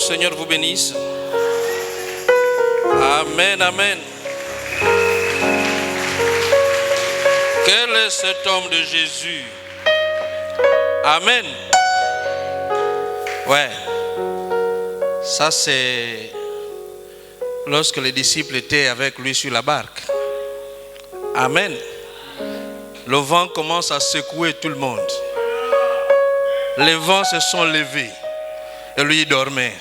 Seigneur vous bénisse. Amen, amen. Quel est cet homme de Jésus? Amen. Ouais. Ça c'est lorsque les disciples étaient avec lui sur la barque. Amen. Le vent commence à secouer tout le monde. Les vents se sont levés. Et lui dormait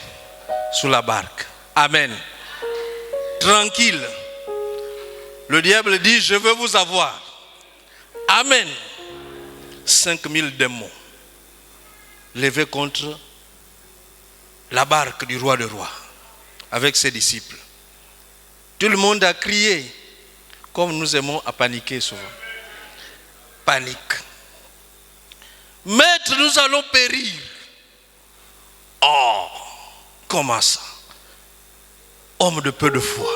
sous la barque. Amen. Tranquille. Le diable dit, je veux vous avoir. Amen. 5000 démons levés contre la barque du roi des rois avec ses disciples. Tout le monde a crié, comme nous aimons à paniquer souvent. Panique. Maître, nous allons périr. Oh, comment ça? Homme de peu de foi.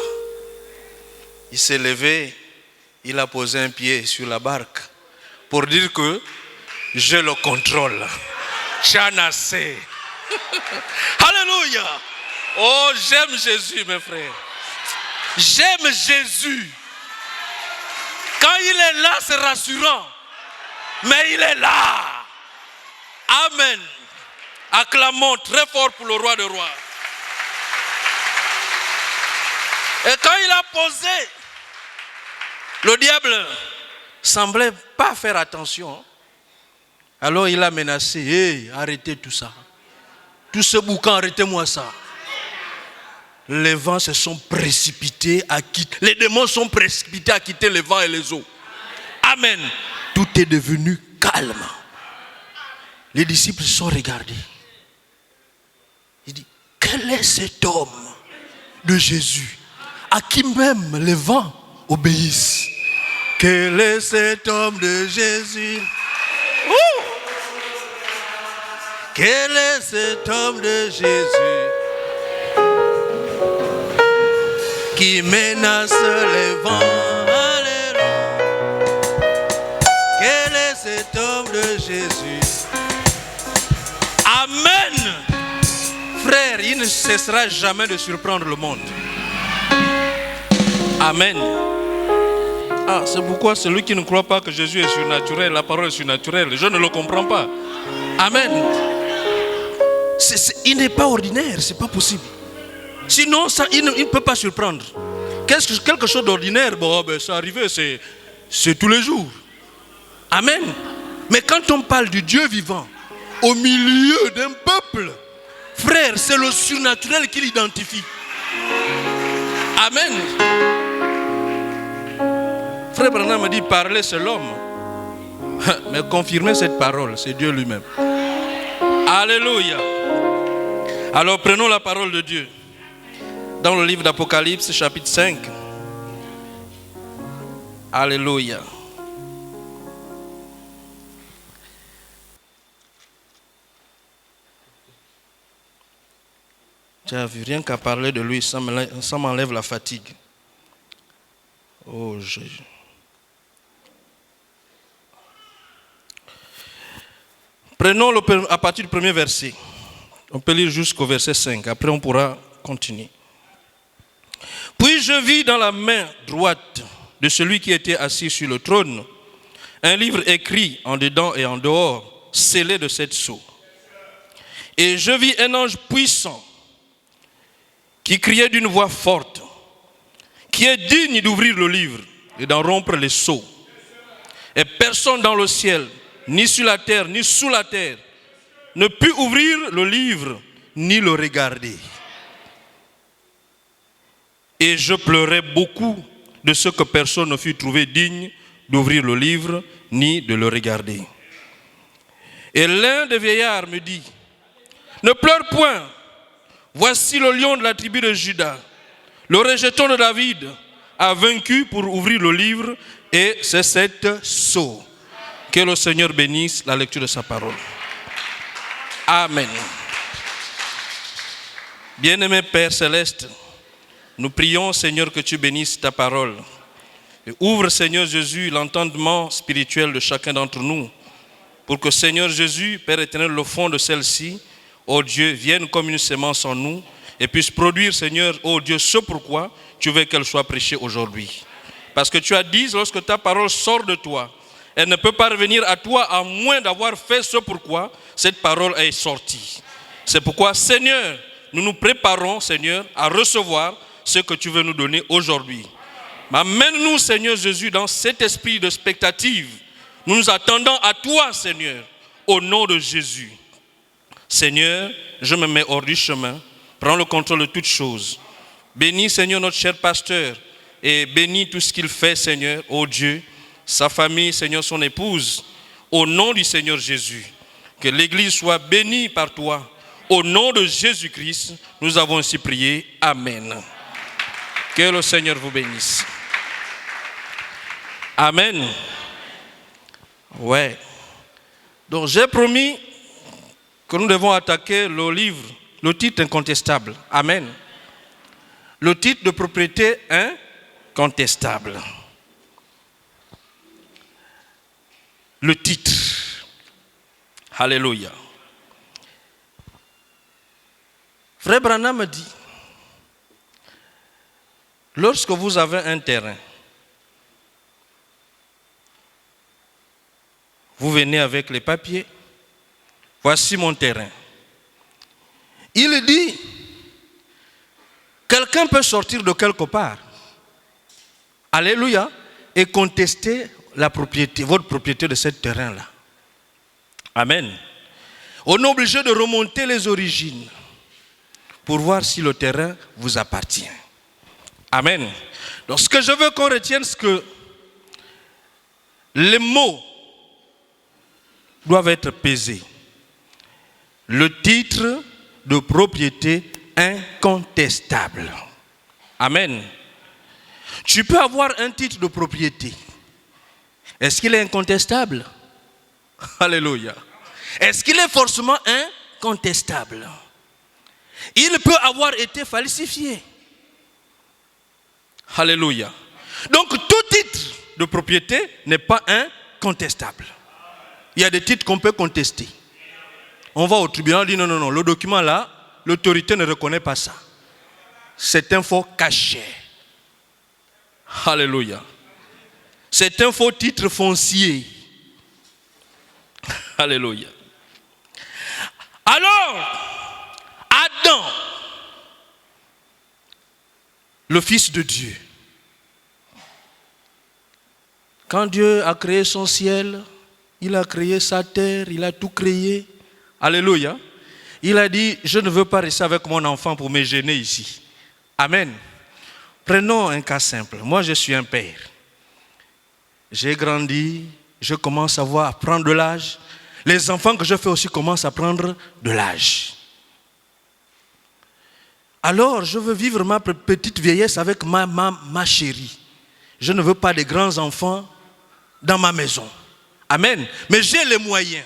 Il s'est levé, il a posé un pied sur la barque pour dire que je le contrôle. Chanassé. Alléluia. Oh, j'aime Jésus, mes frères. J'aime Jésus. Quand il est là, c'est rassurant. Mais il est là. Amen. Acclamons très fort pour le roi des rois. Et quand il a posé, le diable semblait pas faire attention. Alors il a menacé, hey, arrêtez tout ça. Tout ce boucan, arrêtez-moi ça. Les vents se sont précipités à quitter. Les démons sont précipités à quitter les vents et les eaux. Amen. Tout est devenu calme. Les disciples se sont regardés. Il dit, quel est cet homme de Jésus à qui même les vents obéissent? Quel est cet homme de Jésus? Quel est cet homme de Jésus qui menace les vents? Alléluia. Quel est cet homme de Jésus? Amen. Frère, il ne cessera jamais de surprendre le monde. Amen. Ah, c'est pourquoi celui qui ne croit pas que Jésus est surnaturel, la parole est surnaturelle, je ne le comprends pas. Amen. Il n'est pas ordinaire, c'est pas possible. Sinon, ça, il ne peut pas surprendre. Quelque chose d'ordinaire, bon, ben, ça arrive, c'est tous les jours. Amen. Mais quand on parle du Dieu vivant, au milieu d'un peuple, frère, c'est le surnaturel qui l'identifie. Amen. Frère Branham me dit, parler c'est l'homme. Mais confirmer cette parole, c'est Dieu lui-même. Alléluia. Alors prenons la parole de Dieu. Dans le livre d'Apocalypse, chapitre 5. Alléluia. Tu as vu, rien qu'à parler de lui, ça m'enlève la fatigue. Oh Jésus. Prenons à partir du premier verset. On peut lire jusqu'au verset 5. Après, on pourra continuer. Puis je vis dans la main droite de celui qui était assis sur le trône un livre écrit en dedans et en dehors, scellé de 7 sceaux. Et je vis un ange puissant qui criait d'une voix forte, qui est digne d'ouvrir le livre et d'en rompre les sceaux. Et personne dans le ciel, ni sur la terre, ni sous la terre, ne put ouvrir le livre, ni le regarder. Et je pleurais beaucoup de ce que personne ne fut trouvé digne d'ouvrir le livre, ni de le regarder. Et l'un des vieillards me dit, ne pleure point, voici le lion de la tribu de Juda, le rejeton de David, a vaincu pour ouvrir le livre et ses 7 sceaux. Que le Seigneur bénisse la lecture de sa parole. Amen. Bien-aimé Père Céleste, nous prions, Seigneur, que tu bénisses ta parole. Et ouvre, Seigneur Jésus, l'entendement spirituel de chacun d'entre nous, pour que, Seigneur Jésus, Père éternel, le fond de celle-ci, ô Dieu, vienne comme une semence en nous et puisse produire, Seigneur, ô Dieu, ce pourquoi tu veux qu'elle soit prêchée aujourd'hui. Parce que tu as dit, lorsque ta parole sort de toi, elle ne peut pas revenir à toi à moins d'avoir fait ce pourquoi cette parole est sortie. C'est pourquoi, Seigneur, nous nous préparons, Seigneur, à recevoir ce que tu veux nous donner aujourd'hui. Amène-nous, Seigneur Jésus, dans cet esprit de spectative. Nous nous attendons à toi, Seigneur, au nom de Jésus. Seigneur, je me mets hors du chemin. Prends le contrôle de toutes choses. Bénis, Seigneur, notre cher pasteur. Et bénis tout ce qu'il fait, Seigneur, ô Dieu. Sa famille, Seigneur, son épouse. Au nom du Seigneur Jésus. Que l'Église soit bénie par toi. Au nom de Jésus-Christ, nous avons ainsi prié. Amen. Que le Seigneur vous bénisse. Amen. Ouais. Donc j'ai promis que nous devons attaquer le livre, le titre incontestable. Amen. Le titre de propriété incontestable. Le titre. Alléluia. Frère Branham me dit, lorsque vous avez un terrain, vous venez avec les papiers, voici mon terrain. Il dit, quelqu'un peut sortir de quelque part, alléluia, et contester la propriété, votre propriété de ce terrain-là. Amen. On est obligé de remonter les origines pour voir si le terrain vous appartient. Amen. Donc ce que je veux qu'on retienne, c'est que les mots doivent être pesés. Le titre de propriété incontestable. Amen. Tu peux avoir un titre de propriété. Est-ce qu'il est incontestable? Alléluia. Est-ce qu'il est forcément incontestable? Il peut avoir été falsifié. Alléluia. Donc tout titre de propriété n'est pas incontestable. Il y a des titres qu'on peut contester. On va au tribunal, on dit non, non, non, le document là, l'autorité ne reconnaît pas ça. C'est un faux cachet. Alléluia. C'est un faux titre foncier. Alléluia. Alors, Adam, le Fils de Dieu, quand Dieu a créé son ciel, il a créé sa terre, il a tout créé. Alléluia. Il a dit, je ne veux pas rester avec mon enfant pour me gêner ici. Amen. Prenons un cas simple. Moi, je suis un père. J'ai grandi, je commence à prendre de l'âge. Les enfants que je fais aussi commencent à prendre de l'âge. Alors, je veux vivre ma petite vieillesse avec ma chérie. Je ne veux pas de grands enfants dans ma maison. Amen. Mais j'ai les moyens.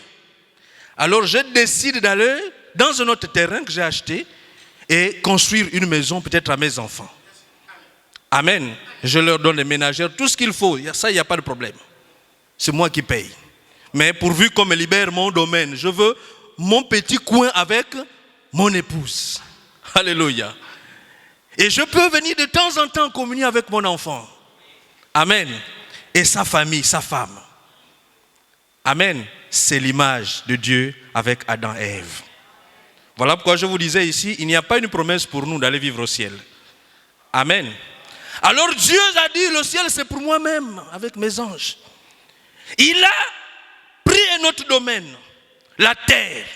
Alors, je décide d'aller dans un autre terrain que j'ai acheté et construire une maison peut-être à mes enfants. Amen. Je leur donne les ménagères, tout ce qu'il faut. Ça, il n'y a pas de problème. C'est moi qui paye. Mais pourvu qu'on me libère mon domaine, je veux mon petit coin avec mon épouse. Alléluia. Et je peux venir de temps en temps communier avec mon enfant. Amen. Et sa famille, sa femme. Amen. C'est l'image de Dieu avec Adam et Ève. Voilà pourquoi je vous disais ici, il n'y a pas une promesse pour nous d'aller vivre au ciel. Amen. Alors Dieu a dit, le ciel c'est pour moi-même, avec mes anges. Il a pris un autre domaine, la terre.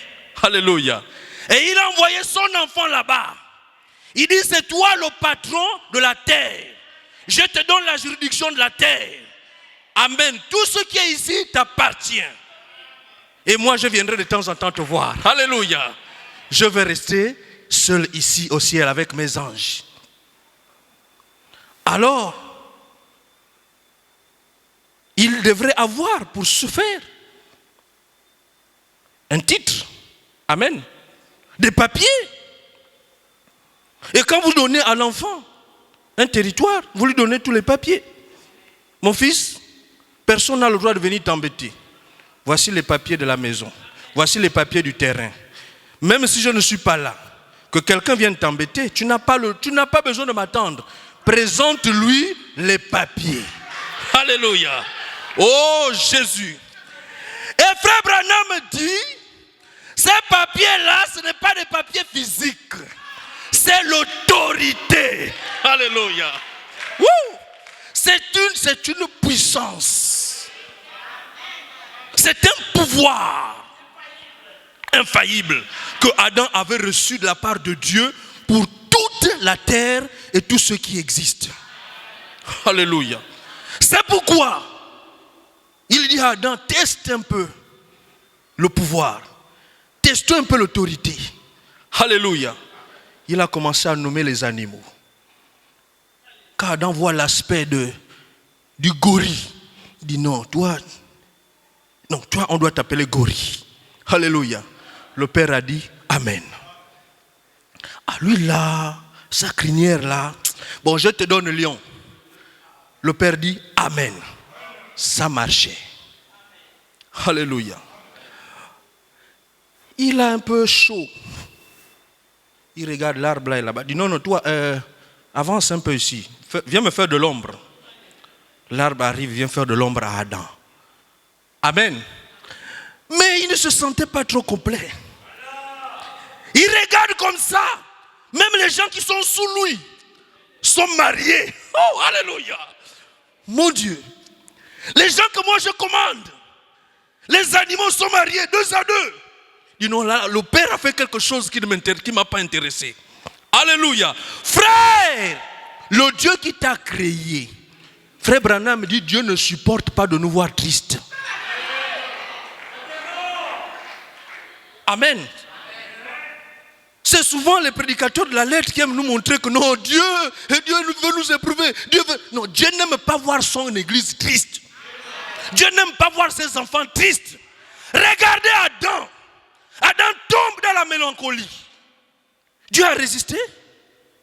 Alléluia. Et il a envoyé son enfant là-bas. Il dit, c'est toi le patron de la terre. Je te donne la juridiction de la terre. Amen. Tout ce qui est ici t'appartient. Et moi, je viendrai de temps en temps te voir. Alléluia. Je vais rester seul ici au ciel avec mes anges. Alors, il devrait avoir pour se faire un titre. Amen. Des papiers. Et quand vous donnez à l'enfant un territoire, vous lui donnez tous les papiers. Mon fils, personne n'a le droit de venir t'embêter. Voici les papiers de la maison. Voici les papiers du terrain. même si je ne suis pas là, que quelqu'un vienne t'embêter, tu n'as pas besoin de m'attendre. Présente-lui les papiers. Alléluia. Oh Jésus. Et frère Branham dit, ces papiers-là, ce n'est pas des papiers physiques. C'est l'autorité. Alléluia. Woo! C'est une puissance. C'est un pouvoir infaillible que Adam avait reçu de la part de Dieu pour toute la terre et tout ce qui existe. Alléluia. C'est pourquoi il dit à Adam, teste un peu le pouvoir. Teste un peu l'autorité. Alléluia. Il a commencé à nommer les animaux. Quand Adam voit l'aspect du gorille, il dit non, toi, on doit t'appeler gorille. Alléluia. Le Père a dit Amen. Ah lui là, sa crinière là, bon je te donne le lion. Le Père dit Amen. Ça marchait. Alléluia. Il a un peu chaud. Il regarde l'arbre là et là-bas. Il dit non, toi, avance un peu ici. Viens me faire de l'ombre. L'arbre arrive, vient faire de l'ombre à Adam. Amen. Mais il ne se sentait pas trop complet. Il regarde comme ça. Même les gens qui sont sous lui sont mariés. Oh, alléluia. Mon Dieu. Les gens que moi je commande, les animaux sont mariés 2 à 2. Il dit non, là, le Père a fait quelque chose qui ne m'a pas intéressé. Alléluia. Frère, le Dieu qui t'a créé. Frère Branham dit, Dieu ne supporte pas de nous voir tristes. Amen. C'est souvent les prédicateurs de la lettre qui aiment nous montrer que non, Dieu veut nous éprouver. Non, Dieu n'aime pas voir son église triste. Dieu n'aime pas voir ses enfants tristes. Regardez Adam. Adam tombe dans la mélancolie. Dieu a résisté?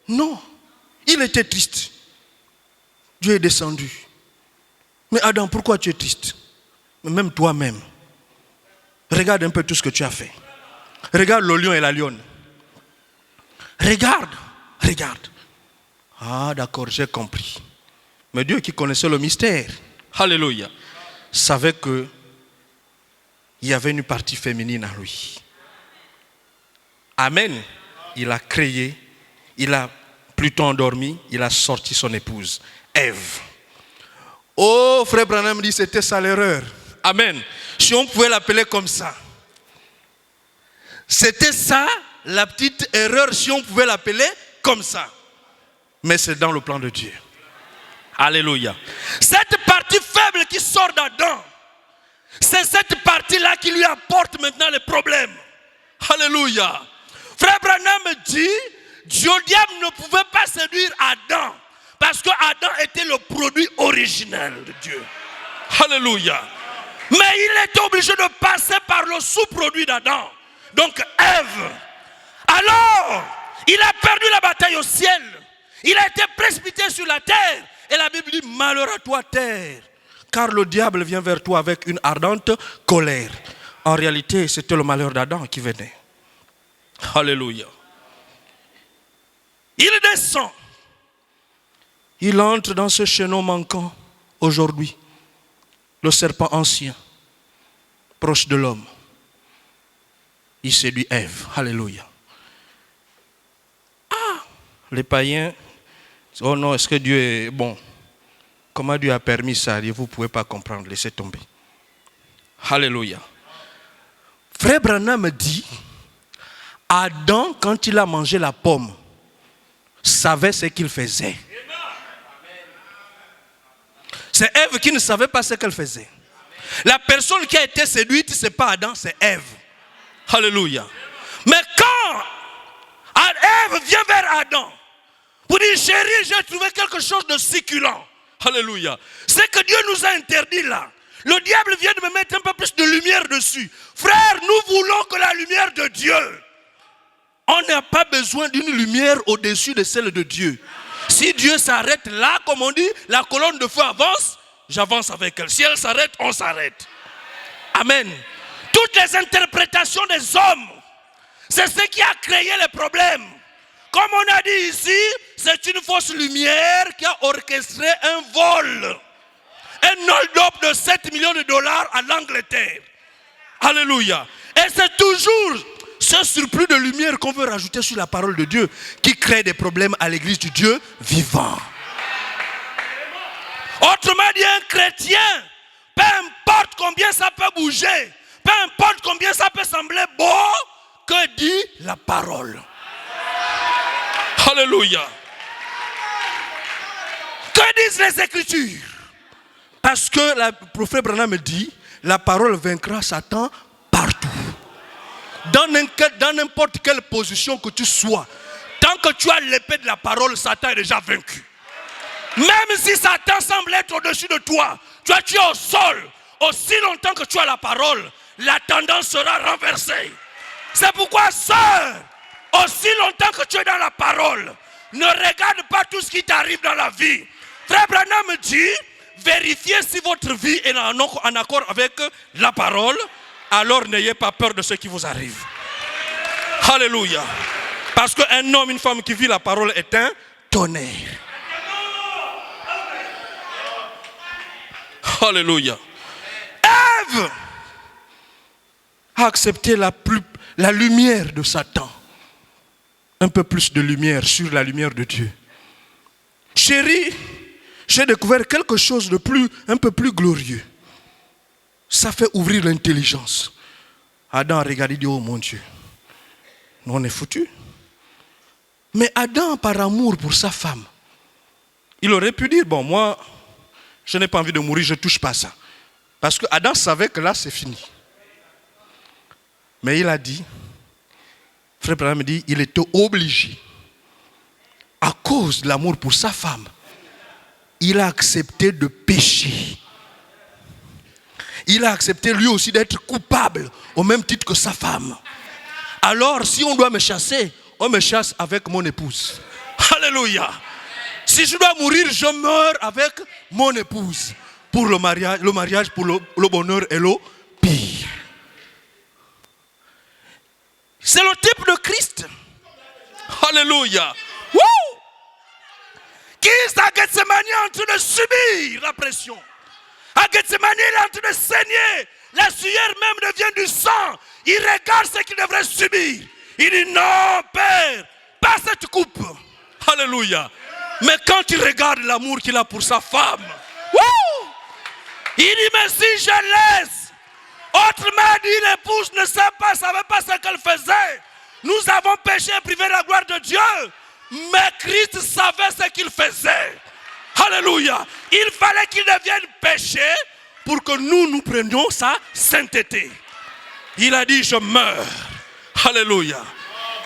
Non. Il était triste. Dieu est descendu. Mais Adam, pourquoi tu es triste? Mais même toi-même. Regarde un peu tout ce que tu as fait. Regarde le lion et la lionne. Regarde. Ah d'accord, j'ai compris. Mais Dieu qui connaissait le mystère, alléluia, savait que il y avait une partie féminine en lui. Amen. Il a créé, il a plutôt endormi, il a sorti son épouse, Ève. Oh, frère Branham dit c'était ça l'erreur. Amen. Si on pouvait l'appeler comme ça. C'était ça la petite erreur si on pouvait l'appeler comme ça. Mais c'est dans le plan de Dieu. Alléluia. Cette partie faible qui sort d'Adam, c'est cette partie-là qui lui apporte maintenant les problèmes. Alléluia. Frère Branham dit, le diable ne pouvait pas séduire Adam parce que Adam était le produit originel de Dieu. Alléluia. Mais il était obligé de passer par le sous-produit d'Adam. Donc Ève. Alors, il a perdu la bataille au ciel. Il a été précipité sur la terre. Et la Bible dit, malheur à toi terre, car le diable vient vers toi avec une ardente colère. En réalité, c'était le malheur d'Adam qui venait. Alléluia. Il descend. Il entre dans ce chaînon manquant aujourd'hui. Le serpent ancien, proche de l'homme. Il séduit Ève. Alléluia. Ah, les païens, oh non, est-ce que Dieu est bon? Comment Dieu a permis ça? Vous ne pouvez pas comprendre, laissez tomber. Alléluia. Frère Branham dit, Adam, quand il a mangé la pomme, savait ce qu'il faisait. C'est Ève qui ne savait pas ce qu'elle faisait. La personne qui a été séduite, ce n'est pas Adam, c'est Ève. Alléluia. Mais quand Ève vient vers Adam pour dire, chérie, j'ai trouvé quelque chose de succulent. Alléluia. C'est que Dieu nous a interdit là. Le diable vient de me mettre un peu plus de lumière dessus. Frère, nous voulons que la lumière de Dieu. On n'a pas besoin d'une lumière au-dessus de celle de Dieu. Si Dieu s'arrête là, comme on dit, la colonne de feu avance, j'avance avec elle. Si elle s'arrête, on s'arrête. Amen. Toutes les interprétations des hommes, C'est ce qui a créé les problèmes. Comme on a dit ici, c'est une fausse lumière qui a orchestré un vol. Un hold-up de 7 millions de dollars à l'Angleterre. Alléluia. Et c'est toujours ce surplus de lumière qu'on veut rajouter sur la parole de Dieu qui crée des problèmes à l'église du Dieu vivant. Autrement dit, un chrétien, peu importe combien ça peut bouger, peu importe combien ça peut sembler beau, que dit la parole? Alléluia. Que disent les Écritures? Parce que le prophète Branham me dit, la parole vaincra Satan partout. Dans n'importe quelle position que tu sois, tant que tu as l'épée de la parole, Satan est déjà vaincu. Même si Satan semble être au-dessus de toi, tu es au sol, aussi longtemps que tu as la parole, la tendance sera renversée. C'est pourquoi, sœur, aussi longtemps que tu es dans la parole, ne regarde pas tout ce qui t'arrive dans la vie. Frère Branham me dit, vérifiez si votre vie est en accord avec la parole, alors n'ayez pas peur de ce qui vous arrive. Alléluia. Parce qu'un homme, une femme qui vit la parole est un tonnerre. Alléluia. Ève a accepté la lumière de Satan. Un peu plus de lumière sur la lumière de Dieu. Chérie, j'ai découvert quelque chose de un peu plus glorieux. Ça fait ouvrir l'intelligence. Adam a regardé et dit, oh mon Dieu, nous on est foutus. Mais Adam, par amour pour sa femme, il aurait pu dire, bon moi, je n'ai pas envie de mourir, je ne touche pas à ça. Parce que Adam savait que là c'est fini. Mais il a dit, frère Branham me dit, il était obligé, à cause de l'amour pour sa femme, il a accepté de pécher. Il a accepté lui aussi d'être coupable au même titre que sa femme. Alors si on doit me chasser, on me chasse avec mon épouse. Alléluia. Si je dois mourir, je meurs avec mon épouse. Pour le mariage pour le bonheur et le pire. C'est le type de Christ. Alléluia. Woo! Qui est à Gethsemane en train de subir la pression. À Gethsemane, il est en train de saigner. La sueur même devient du sang. Il regarde ce qu'il devrait subir. Il dit non, Père, pas cette coupe. Alléluia. Mais quand il regarde l'amour qu'il a pour sa femme, wouh, il dit mais si je laisse. Autrement dit, l'épouse ne savait pas ce qu'elle faisait. Nous avons péché et privé la gloire de Dieu. Mais Christ savait ce qu'il faisait. Alléluia. Il fallait qu'il devienne péché pour que nous prenions sa sainteté. Il a dit, je meurs. Alléluia.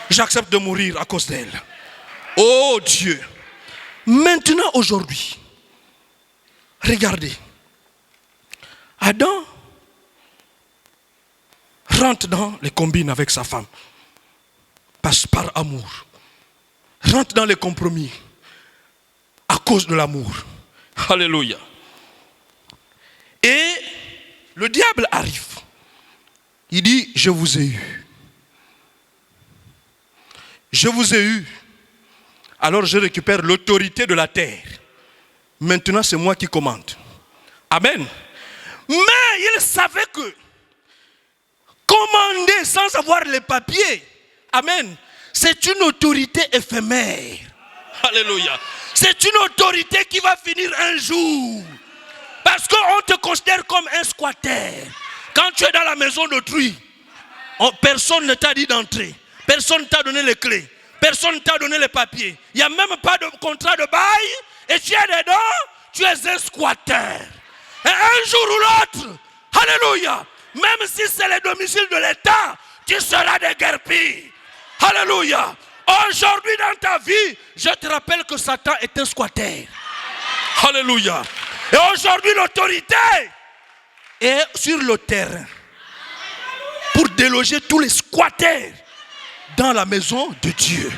J'accepte de mourir à cause d'elle. Oh Dieu. Maintenant, aujourd'hui, regardez. Adam rentre dans les combines avec sa femme. Passe par amour. Rentre dans les compromis. À cause de l'amour. Alléluia. Et le diable arrive. Il dit, je vous ai eu. Je vous ai eu. Alors je récupère l'autorité de la terre. Maintenant c'est moi qui commande. Amen. Mais il savait que commander sans avoir les papiers, amen, c'est une autorité éphémère. Alléluia. C'est une autorité qui va finir un jour. Parce qu'on te considère comme un squatter. Quand tu es dans la maison d'autrui, personne ne t'a dit d'entrer. Personne ne t'a donné les clés. Personne ne t'a donné les papiers. Il n'y a même pas de contrat de bail. Et tu es dedans, tu es un squatter. Et un jour ou l'autre, alléluia, même si c'est le domicile de l'État, tu seras déguerpi. Alléluia. Aujourd'hui dans ta vie, je te rappelle que Satan est un squatter. Alléluia. Et aujourd'hui l'autorité est sur le terrain pour déloger tous les squatters dans la maison de Dieu.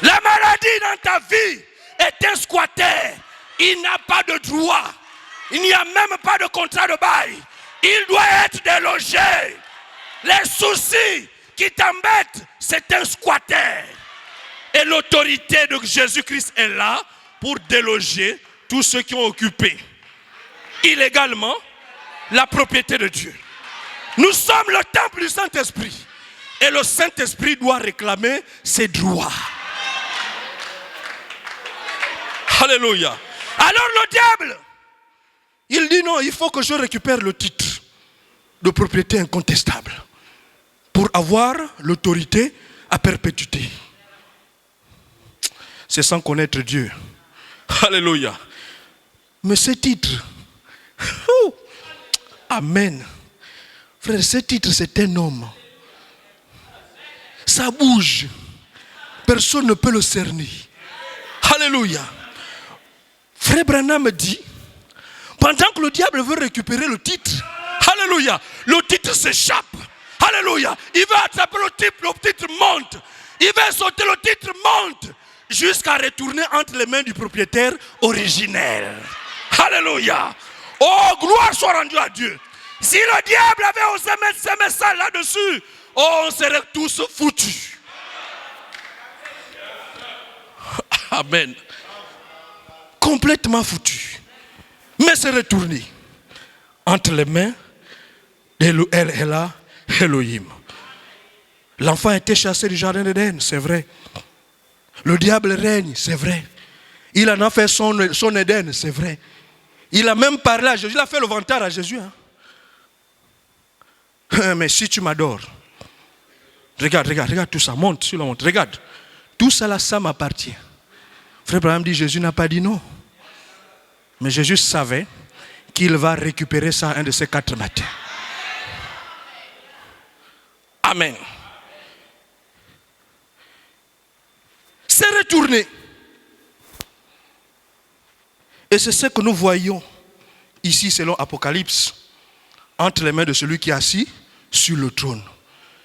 La maladie dans ta vie est un squatter. Il n'a pas de droit. Il n'y a même pas de contrat de bail. Il doit être délogé. Les soucis qui t'embête, c'est un squatter. Et l'autorité de Jésus-Christ est là pour déloger tous ceux qui ont occupé illégalement la propriété de Dieu. Nous sommes le temple du Saint-Esprit. Et le Saint-Esprit doit réclamer ses droits. Alléluia. Alors le diable, il dit non, il faut que je récupère le titre de propriété incontestable pour avoir l'autorité à perpétuité. C'est sans connaître Dieu. Alléluia. Mais ce titre, amen. Frère, ce titre, c'est un homme. Ça bouge. Personne ne peut le cerner. Alléluia. Frère Branham me dit, pendant que le diable veut récupérer le titre, alléluia, le titre s'échappe. Alléluia. Il veut attraper le titre monte. Il veut sauter, le titre monte. Jusqu'à retourner entre les mains du propriétaire originel. Alléluia. Oh, gloire soit rendue à Dieu. Si le diable avait osé mettre ça là-dessus, oh, on serait tous foutus. Amen. Complètement foutus. Mais c'est retourné entre les mains d'El Elohim. L'enfant a été chassé du jardin d'Éden, c'est vrai. Le diable règne, c'est vrai. Il en a fait son Éden, c'est vrai. Il a même parlé à Jésus, il a fait le vantard à Jésus. Mais si tu m'adores, regarde tout ça, monte sur la montre, regarde. Tout ça là, ça m'appartient. Frère Branham dit, Jésus n'a pas dit non. Mais Jésus savait qu'il va récupérer ça un de ces 4 matins. Amen. C'est retourné. Et c'est ce que nous voyons ici selon Apocalypse, entre les mains de celui qui est assis sur le trône.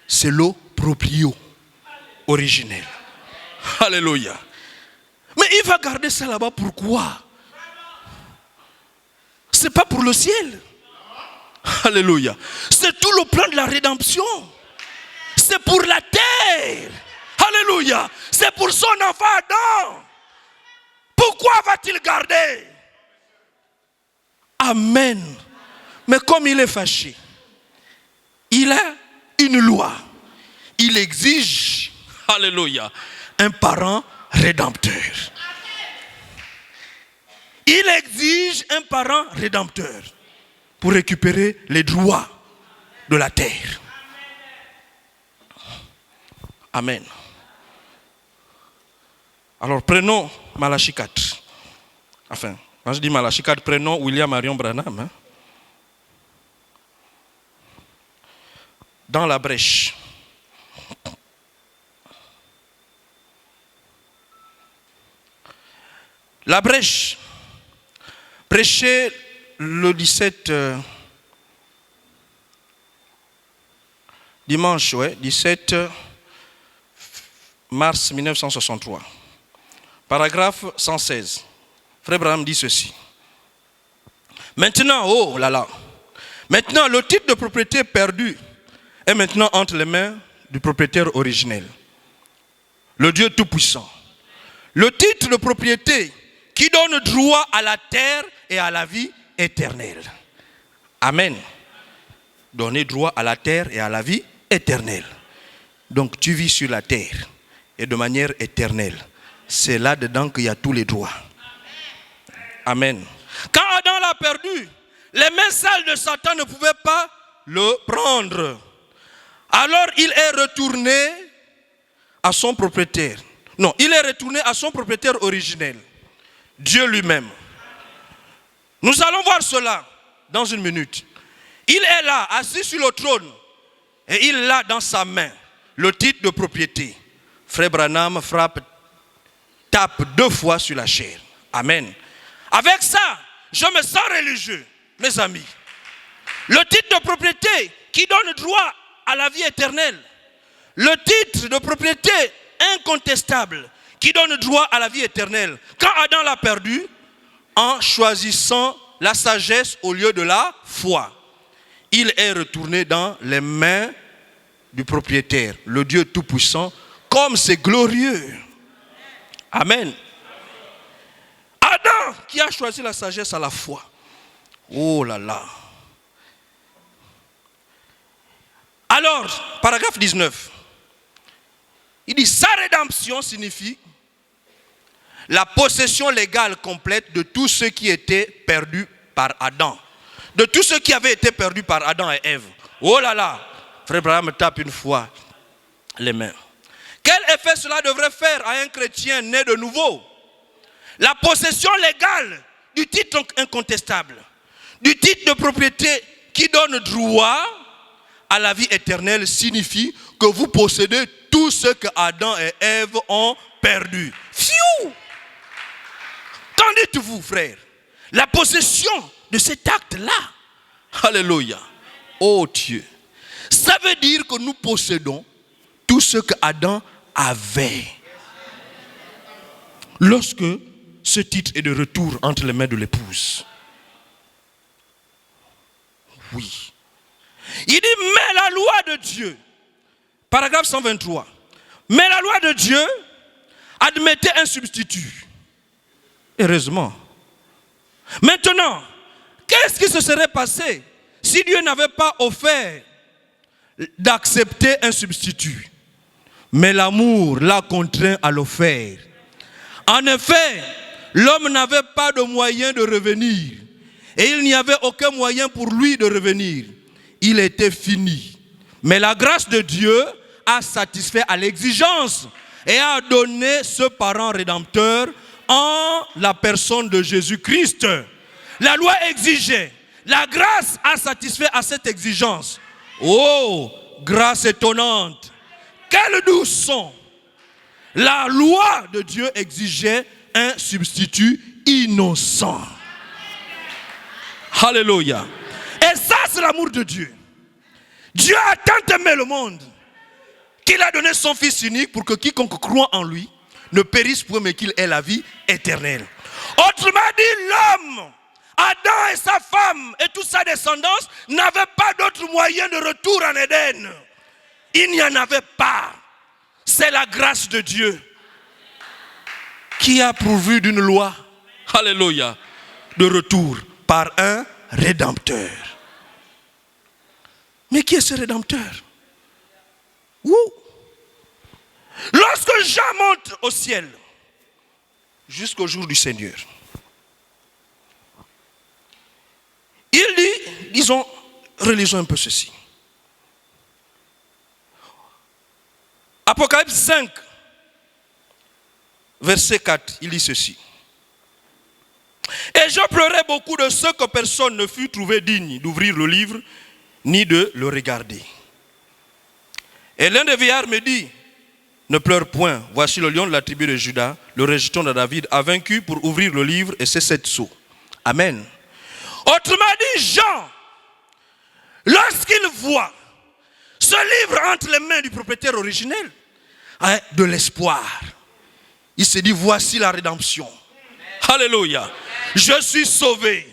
C'est le proprio originel. Alléluia. Mais il va garder ça là-bas, pourquoi? C'est pas pour le ciel. Alléluia. C'est tout le plan de la rédemption. C'est pour la terre. Alléluia. C'est pour son enfant Adam. Pourquoi va-t-il garder? Amen. Mais comme il est fâché, il a une loi. Il exige, alléluia, un parent rédempteur. Il exige un parent rédempteur pour récupérer les droits de la terre. Amen. Alors prenons Malachie 4. Enfin, quand je dis Malachie 4, prenons William Marion Branham. Dans la brèche. La brèche, prêché le 17 dimanche, 17 mars 1963. Paragraphe 116. Frère Branham dit ceci. Maintenant, oh là là, maintenant le titre de propriété perdu est maintenant entre les mains du propriétaire originel, le Dieu Tout-Puissant. Le titre de propriété qui donne droit à la terre et à la vie éternelle. Amen. Donner droit à la terre et à la vie éternelle. Donc tu vis sur la terre et de manière éternelle. C'est là-dedans qu'il y a tous les droits. Amen. Quand Adam l'a perdu, les mains sales de Satan ne pouvaient pas le prendre. Alors il est retourné à son propriétaire. Non, il est retourné à son propriétaire originel, Dieu lui-même. Nous allons voir cela dans une minute. Il est là, assis sur le trône, et il a dans sa main le titre de propriété. Frère Branham tape 2 fois sur la chair. Amen. Avec ça, je me sens religieux, mes amis. Le titre de propriété qui donne droit à la vie éternelle. Le titre de propriété incontestable qui donne droit à la vie éternelle. Quand Adam l'a perdu, en choisissant la sagesse au lieu de la foi, il est retourné dans les mains du propriétaire, le Dieu Tout-Puissant, comme c'est glorieux. Amen. Adam qui a choisi la sagesse à la foi. Oh là là. Alors, paragraphe 19. Il dit, sa rédemption signifie la possession légale complète de tout ce qui était perdu par Adam. De tout ce qui avait été perdu par Adam et Ève. Oh là là. Frère Abraham me tape une fois les mains. Quel effet cela devrait faire à un chrétien né de nouveau? La possession légale du titre incontestable, du titre de propriété qui donne droit à la vie éternelle signifie que vous possédez tout ce que Adam et Ève ont perdu. Fiou! Qu'en dites-vous, frère? La possession de cet acte-là, alléluia, oh Dieu, ça veut dire que nous possédons tout ce que Adam avait. Lorsque ce titre est de retour entre les mains de l'épouse. Oui. Il dit, mais la loi de Dieu, paragraphe 123, mais la loi de Dieu admettait un substitut. Heureusement. Maintenant, qu'est-ce qui se serait passé si Dieu n'avait pas offert d'accepter un substitut? Mais l'amour l'a contraint à le faire. En effet, l'homme n'avait pas de moyen de revenir. Et il n'y avait aucun moyen pour lui de revenir. Il était fini. Mais la grâce de Dieu a satisfait à l'exigence et a donné ce parent rédempteur en la personne de Jésus-Christ. La loi exigeait. La grâce a satisfait à cette exigence. Oh, grâce étonnante. Quel doux son. La loi de Dieu exigeait un substitut innocent. Alléluia. Et ça, c'est l'amour de Dieu. Dieu a tant aimé le monde qu'il a donné son Fils unique pour que quiconque croit en lui ne périsse point, mais qu'il ait la vie éternelle. Autrement dit, l'homme, Adam et sa femme et toute sa descendance n'avaient pas d'autre moyen de retour en Éden. Il n'y en avait pas. C'est la grâce de Dieu qui a pourvu d'une loi, alléluia, de retour par un rédempteur. Mais qui est ce rédempteur? Où? Lorsque Jean monte au ciel, jusqu'au jour du Seigneur, il dit, disons, relisons un peu ceci. Apocalypse 5, verset 4, il dit ceci. Et je pleurais beaucoup de ce que personne ne fut trouvé digne d'ouvrir le livre, ni de le regarder. Et l'un des vieillards me dit, ne pleure point, voici le lion de la tribu de Juda, le rejeton de David, a vaincu pour ouvrir le livre et ses 7 sceaux. Amen. Autrement dit, Jean, lorsqu'il voit ce livre entre les mains du propriétaire originel, a de l'espoir. Il se dit, voici la rédemption. Alléluia. Je suis sauvé.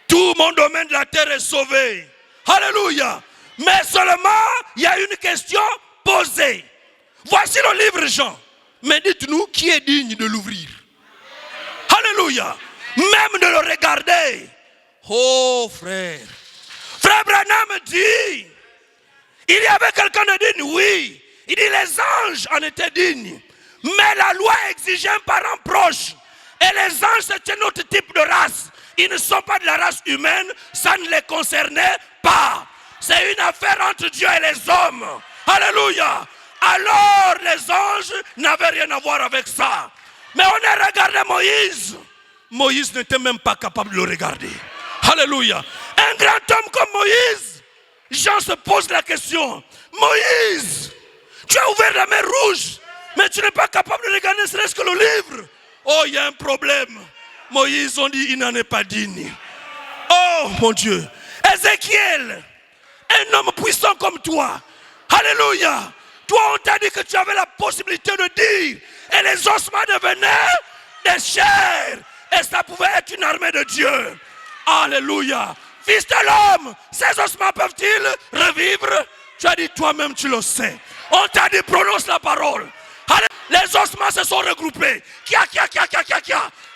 Tout mon domaine de la terre est sauvé. Alléluia. Mais seulement, il y a une question posée. Voici le livre Jean. Mais dites-nous qui est digne de l'ouvrir. Alléluia. Même de le regarder. Oh frère. Frère Branham dit, il y avait quelqu'un de digne, oui. Il dit les anges en étaient dignes. Mais la loi exigeait un parent proche. Et les anges, c'est un autre type de race. Ils ne sont pas de la race humaine. Ça ne les concernait pas. C'est une affaire entre Dieu et les hommes. Alléluia. Alors les anges n'avaient rien à voir avec ça. Mais on a regardé Moïse. Moïse n'était même pas capable de le regarder. Alléluia. Un grand homme comme Moïse. Jean se pose la question. Moïse, tu as ouvert la mer rouge, mais tu n'es pas capable de regarder serait-ce que le livre. Oh, il y a un problème. Moïse, on dit, il n'en est pas digne. Oh, mon Dieu. Ézéchiel, un homme puissant comme toi. Alléluia. Toi, on t'a dit que tu avais la possibilité de dire. Et les ossements devenaient des chairs. Et ça pouvait être une armée de Dieu. Alléluia. Fils de l'homme, ces ossements peuvent-ils revivre? Tu as dit toi-même, tu le sais. On t'a dit prononce la parole. Les ossements se sont regroupés. Kia.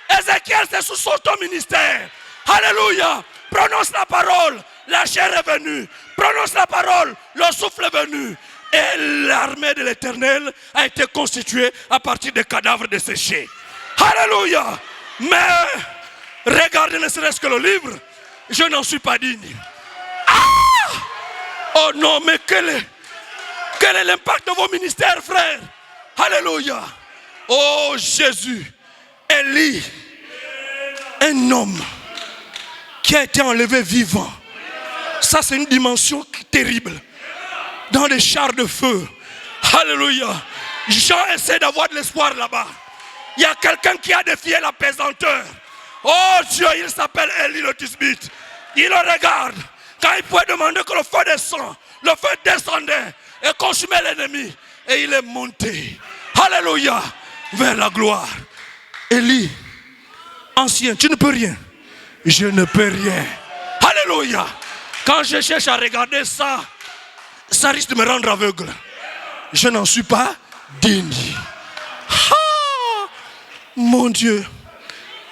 Ézéchiel, c'est sous ton ministère. Alléluia. Prononce la parole. La chair est venue. Prononce la parole. Le souffle est venu. Et l'armée de l'Éternel a été constituée à partir des cadavres desséchés. Alléluia. Mais regardez ne serait-ce que le livre. Je n'en suis pas digne. Ah! Oh non, mais quel est l'impact de vos ministères, frères? Alléluia. Oh Jésus. Élie, un homme qui a été enlevé vivant. Ça, c'est une dimension terrible. Dans des chars de feu. Alléluia. Jean essaie d'avoir de l'espoir là-bas. Il y a quelqu'un qui a défié la pesanteur. Oh Dieu, il s'appelle Élie le Tisbite. Il le regarde. Quand il pouvait demander que le feu descende, le feu descendait et consumait l'ennemi. Et il est monté. Alléluia. Vers la gloire. Élie, ancien, tu ne peux rien. Je ne peux rien. Alléluia. Quand je cherche à regarder ça, ça risque de me rendre aveugle. Je n'en suis pas digne. Ah, mon Dieu.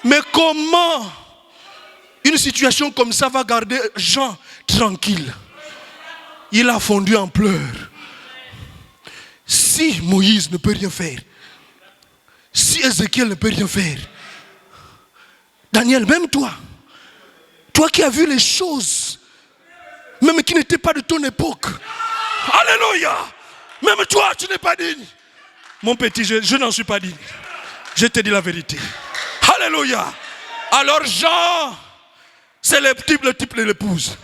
Mais comment une situation comme ça va garder Jean tranquille? Il a fondu en pleurs. Si Moïse ne peut rien faire, si Ézéchiel ne peut rien faire, Daniel, même toi qui as vu les choses, même qui n'étaient pas de ton époque, alléluia, même toi tu n'es pas digne. Mon petit, je n'en suis pas digne. Je te dis la vérité. Alléluia. Alors Jean, c'est le type de l'épouse.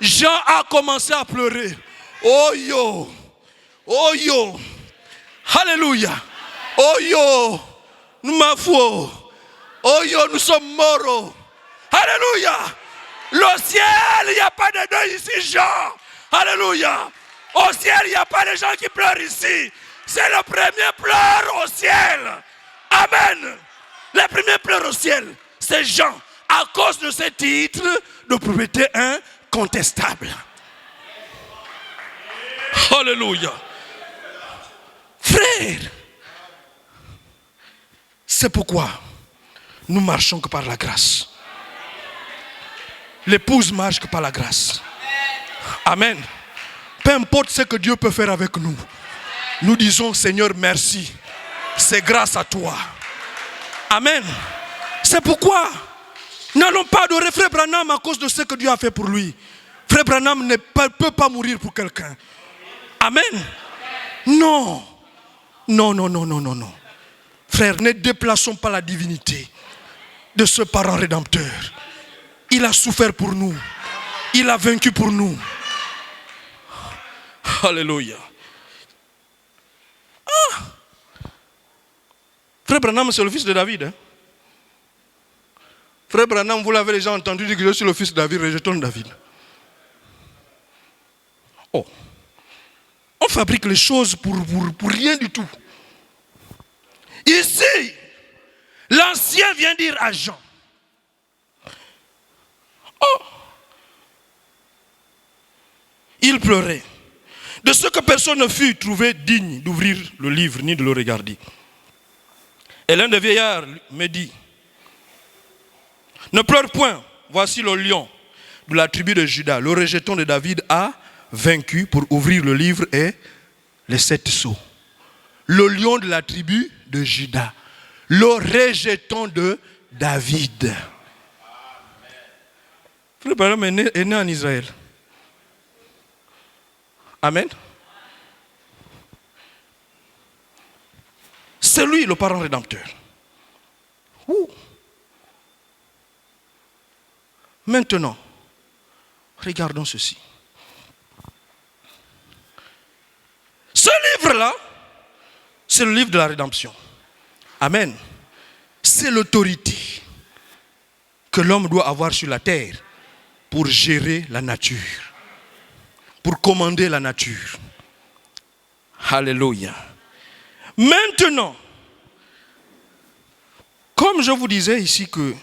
Jean a commencé à pleurer. Oh yo, oh yo, alléluia, oh yo, nous m'avons, oh yo, nous sommes morts. Alléluia. Le ciel, il n'y a pas de deuil ici, Jean. Alléluia. Au ciel, il n'y a pas de gens qui pleurent ici. C'est le premier pleur au ciel. Amen. Le premier pleur au ciel, c'est Jean. À cause de ce titre de propriété incontestable. Alléluia. Frère, c'est pourquoi nous marchons que par la grâce. L'épouse marche que par la grâce. Amen. Peu importe ce que Dieu peut faire avec nous, nous disons Seigneur merci. C'est grâce à toi. Amen. C'est pourquoi n'allons pas adorer Frère Branham à cause de ce que Dieu a fait pour lui. Frère Branham ne peut pas mourir pour quelqu'un. Amen. Non. Non, non, non, non, non, non. Frère, ne déplaçons pas la divinité de ce parent rédempteur. Il a souffert pour nous. Il a vaincu pour nous. Alléluia. Ah. Frère Branham, c'est le fils de David. Hein? Frère Branham, vous l'avez déjà entendu dire que je suis le fils de David, rejetons David. Oh. On fabrique les choses pour rien du tout. Ici, l'ancien vient dire à Jean. Oh. Il pleurait. De ce que personne ne fut trouvé digne d'ouvrir le livre ni de le regarder. Et l'un des vieillards me dit, ne pleure point, voici le lion de la tribu de Juda. Le rejeton de David a vaincu pour ouvrir le livre et les 7 sceaux. Le lion de la tribu de Juda. Le rejeton de David. Frère Branham est né en Israël. Amen. C'est lui le parent rédempteur. Ouh. Maintenant, regardons ceci. Ce livre-là, c'est le livre de la rédemption. Amen. C'est l'autorité que l'homme doit avoir sur la terre pour gérer la nature, pour commander la nature. Alléluia. Maintenant, comme je vous disais ici que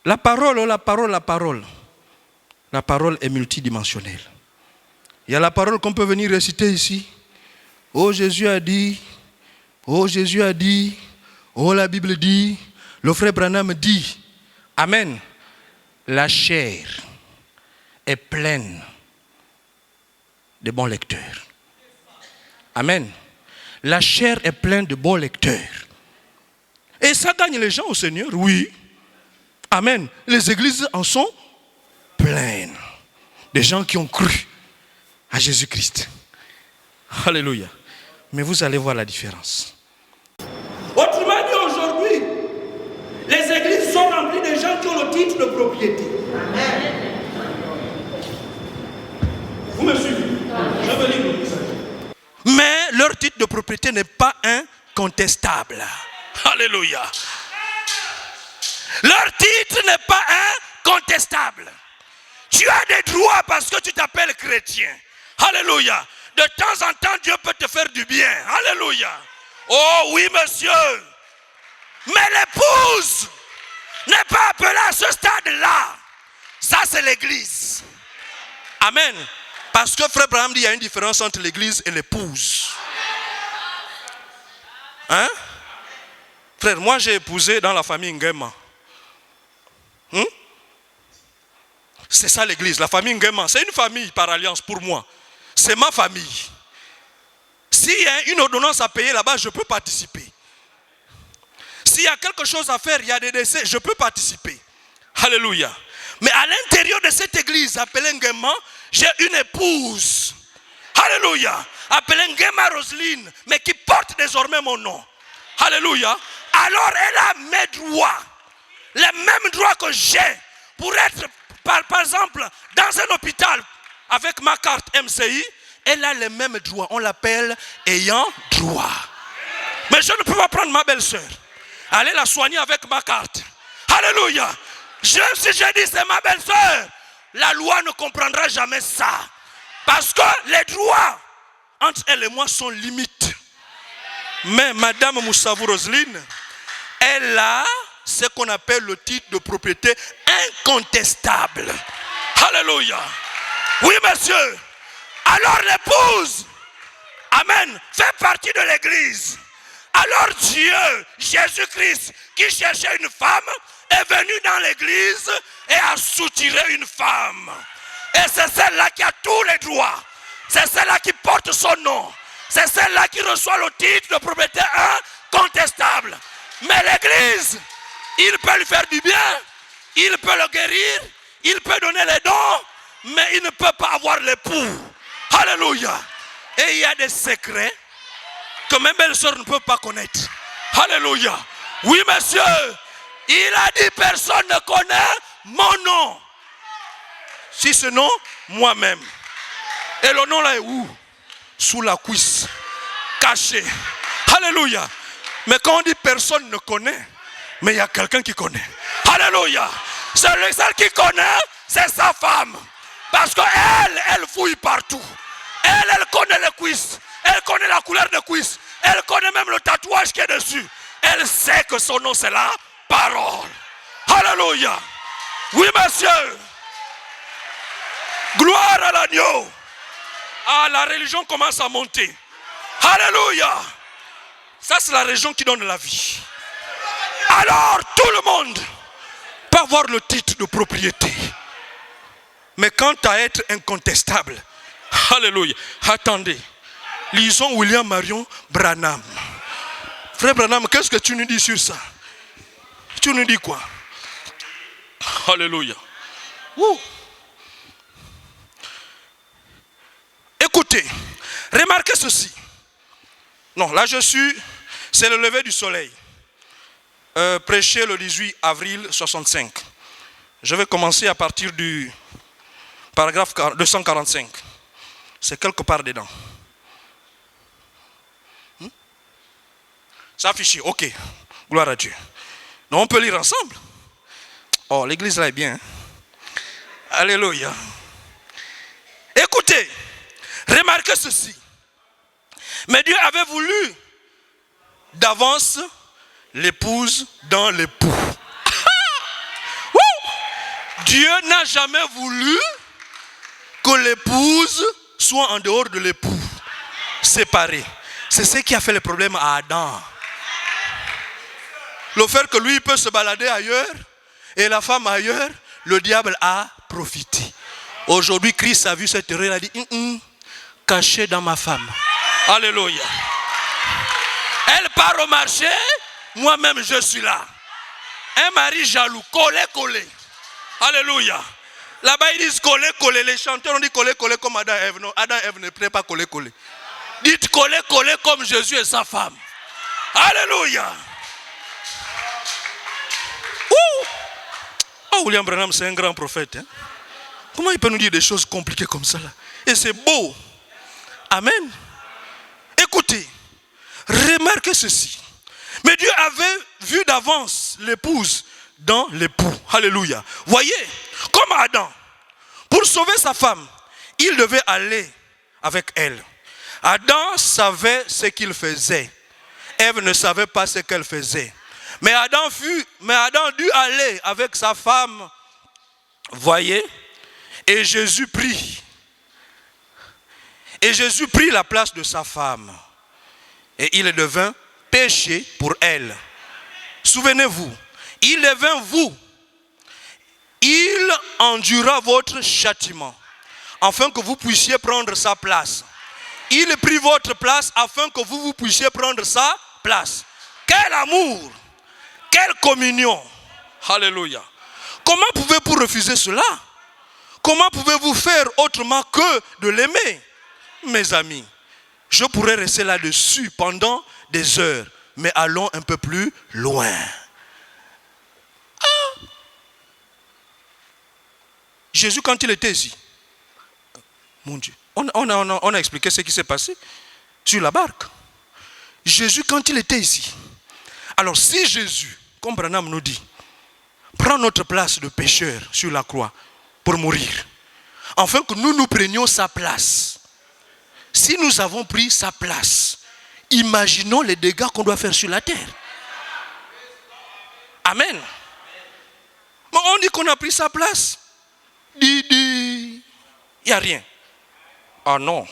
la parole est multidimensionnelle. Il y a la parole qu'on peut venir réciter ici. Oh, Jésus a dit. Oh, Jésus a dit. Oh, la Bible dit. Le frère Branham dit. Amen. La chair est pleine de bons lecteurs. Amen. La chair est pleine de bons lecteurs. Et ça gagne les gens au Seigneur, oui. Amen. Les églises en sont pleines. Des gens qui ont cru à Jésus-Christ. Alléluia. Mais vous allez voir la différence. Autrement dit, aujourd'hui, les églises sont remplies de gens qui ont le titre de propriété. Amen. Vous me suivez? Je veux lire le message. Mais leur titre de propriété n'est pas incontestable. Alléluia. Leur titre n'est pas incontestable. Tu as des droits parce que tu t'appelles chrétien. Alléluia. De temps en temps, Dieu peut te faire du bien. Alléluia. Oh oui, monsieur. Mais l'épouse n'est pas appelée à ce stade-là. Ça, c'est l'église. Amen. Parce que frère Branham dit qu'il y a une différence entre l'église et l'épouse. Hein? Frère, moi j'ai épousé dans la famille Nguema. C'est ça l'église, la famille Nguema. C'est une famille par alliance pour moi. C'est ma famille. S'il y a une ordonnance à payer là-bas, je peux participer. S'il y a quelque chose à faire, il y a des décès, je peux participer. Alléluia. Mais à l'intérieur de cette église appelée Nguema, j'ai une épouse. Alléluia. Appelée Nguema Roselyne, mais qui porte désormais mon nom. Alléluia. Alors elle a mes droits. Les mêmes droits que j'ai pour être, par exemple, dans un hôpital avec ma carte MCI. Elle a les mêmes droits. On l'appelle ayant droit. Mais je ne peux pas prendre ma belle-sœur, aller la soigner avec ma carte. Alléluia. Si je dis c'est ma belle-sœur, la loi ne comprendra jamais ça. Parce que les droits entre elle et moi sont limites. Mais Madame Moussavou Roselyne, elle a ce qu'on appelle le titre de propriété incontestable. Alléluia. Oui, monsieur. Alors l'épouse, amen, fait partie de l'église. Alors Dieu, Jésus-Christ, qui cherchait une femme, est venu dans l'église et a soutiré une femme. Et c'est celle-là qui a tous les droits. C'est celle-là qui porte son nom. C'est celle-là qui reçoit le titre de propriété incontestable. Mais l'église, il peut lui faire du bien, il peut le guérir, il peut donner les dons, mais il ne peut pas avoir l'époux. Alléluia. Et il y a des secrets que mes belles-sœurs ne peuvent pas connaître. Alléluia. Oui, monsieur. Il a dit personne ne connaît mon nom. Si ce nom, moi-même. Et le nom là est où? Sous la cuisse. Caché. Alléluia. Mais quand on dit personne ne connaît, mais il y a quelqu'un qui connaît. Alléluia. Celle qui connaît, c'est sa femme. Parce qu'elle fouille partout. Elle connaît les cuisses. Elle connaît la couleur des cuisses. Elle connaît même le tatouage qui est dessus. Elle sait que son nom c'est la parole. Alléluia. Oui, monsieur. Gloire à l'agneau. Ah, la religion commence à monter. Alléluia. Ça, c'est la religion qui donne la vie. Alors, tout le monde peut avoir le titre de propriété. Mais quant à être incontestable, alléluia. Attendez. Lisons William Marion Branham. Frère Branham, qu'est-ce que tu nous dis sur ça? Tu nous dis quoi? Alléluia. Écoutez, remarquez ceci. Non, là c'est le lever du soleil. Prêché le 18 avril 65. Je vais commencer à partir du paragraphe 245. C'est quelque part dedans. C'est affiché, ok. Gloire à Dieu. Donc on peut lire ensemble. Oh, l'église là est bien. Hein? Alléluia. Écoutez, remarquez ceci. Mais Dieu avait voulu d'avance l'épouse dans l'époux. Dieu n'a jamais voulu que l'épouse soit en dehors de l'époux, séparés. C'est ce qui a fait le problème à Adam. Le fait que lui peut se balader ailleurs et la femme ailleurs, le diable a profité. Aujourd'hui, Christ a vu cette erreur, il a dit, caché dans ma femme. Alléluia. Elle part au marché, moi-même je suis là. Un mari jaloux, collé. Alléluia. Là-bas ils disent collé. Les chanteurs ont dit collé comme Adam et Ève. Non, Adam et Ève ne prenaient pas collé. Dites collé comme Jésus et sa femme. Alléluia. Oh, William Branham, c'est un grand prophète. Hein? Comment il peut nous dire des choses compliquées comme ça là? Et c'est beau. Amen. Écoutez, remarquez ceci. Mais Dieu avait vu d'avance l'épouse dans l'époux. Alléluia. Voyez, comme Adam, pour sauver sa femme, il devait aller avec elle. Adam savait ce qu'il faisait. Ève ne savait pas ce qu'elle faisait. Mais Adam dut aller avec sa femme. Voyez, et Jésus prit. Et Jésus prit la place de sa femme. Et il devint péché pour elle. Souvenez-vous, il devint vous. Il endura votre châtiment, afin que vous puissiez prendre sa place. Il prit votre place afin que vous puissiez prendre sa place. Quel amour! Quelle communion! Alléluia! Comment pouvez-vous refuser cela? Comment pouvez-vous faire autrement que de l'aimer? Mes amis, je pourrais rester là-dessus pendant des heures, mais allons un peu plus loin. Jésus, quand il était ici, mon Dieu, on a expliqué ce qui s'est passé sur la barque. Jésus, quand il était ici, alors si Jésus, comme Branham nous dit, prend notre place de pécheur sur la croix pour mourir, afin que nous prenions sa place. Si nous avons pris sa place, imaginons les dégâts qu'on doit faire sur la terre. Amen. Mais on dit qu'on a pris sa place. Il n'y a rien. Ah non,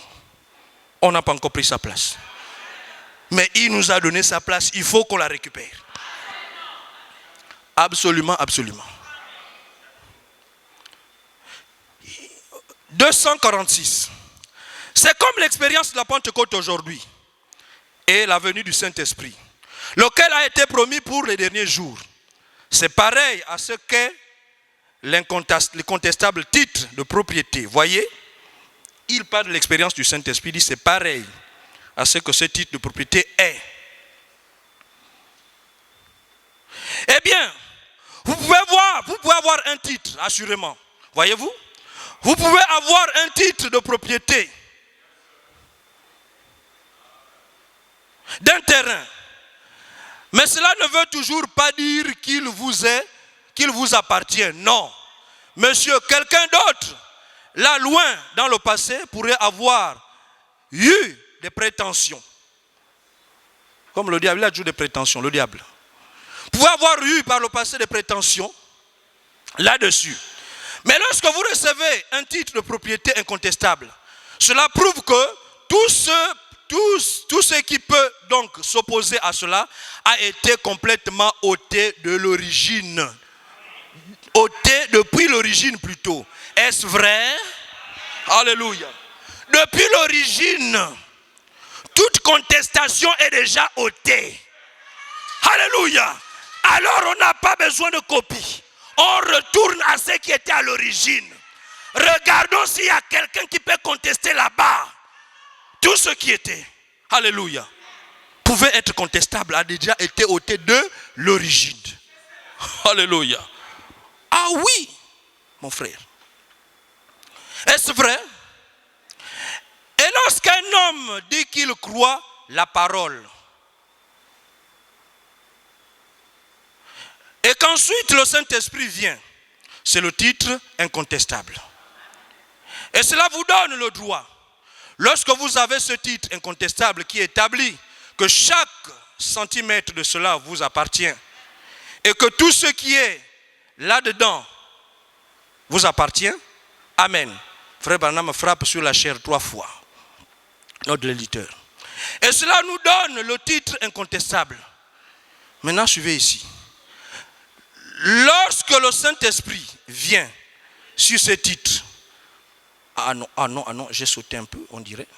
on n'a pas encore pris sa place. Mais il nous a donné sa place, il faut qu'on la récupère. Absolument. 246. C'est comme l'expérience de la Pentecôte aujourd'hui et la venue du Saint-Esprit, lequel a été promis pour les derniers jours. C'est pareil à ce qu'est l'incontestable titre de propriété. Voyez, il parle de l'expérience du Saint-Esprit, il dit c'est pareil à ce que ce titre de propriété est. Eh bien, vous pouvez avoir un titre, assurément. Voyez-vous? Vous pouvez avoir un titre de propriété d'un terrain. Mais cela ne veut toujours pas dire qu'il vous appartient. Non. Monsieur, quelqu'un d'autre, là loin dans le passé, pourrait avoir eu des prétentions. Comme le diable, il a toujours des prétentions, le diable. Vous pouvez avoir eu par le passé des prétentions là-dessus. Mais lorsque vous recevez un titre de propriété incontestable, cela prouve que tout ce qui peut donc s'opposer à cela a été complètement ôté de l'origine. Ôté depuis l'origine plutôt. Est-ce vrai? Alléluia. Depuis l'origine, toute contestation est déjà ôtée. Alléluia. Alors on n'a pas besoin de copie. On retourne à ce qui était à l'origine. Regardons s'il y a quelqu'un qui peut contester là-bas. Tout ce qui était, alléluia, pouvait être contestable, a déjà été ôté de l'origine. Alléluia. Ah oui, mon frère. Est-ce vrai? Et lorsqu'un homme dit qu'il croit la parole, et qu'ensuite le Saint-Esprit vient, c'est le titre incontestable. Et cela vous donne le droit. Lorsque vous avez ce titre incontestable qui établit que chaque centimètre de cela vous appartient et que tout ce qui est là-dedans vous appartient, amen. Frère Branham frappe sur la chair 3 fois. Notre l'éditeur. Et cela nous donne le titre incontestable. Maintenant, suivez ici. Lorsque le Saint-Esprit vient sur ce titre, ah non, j'ai sauté un peu, on dirait.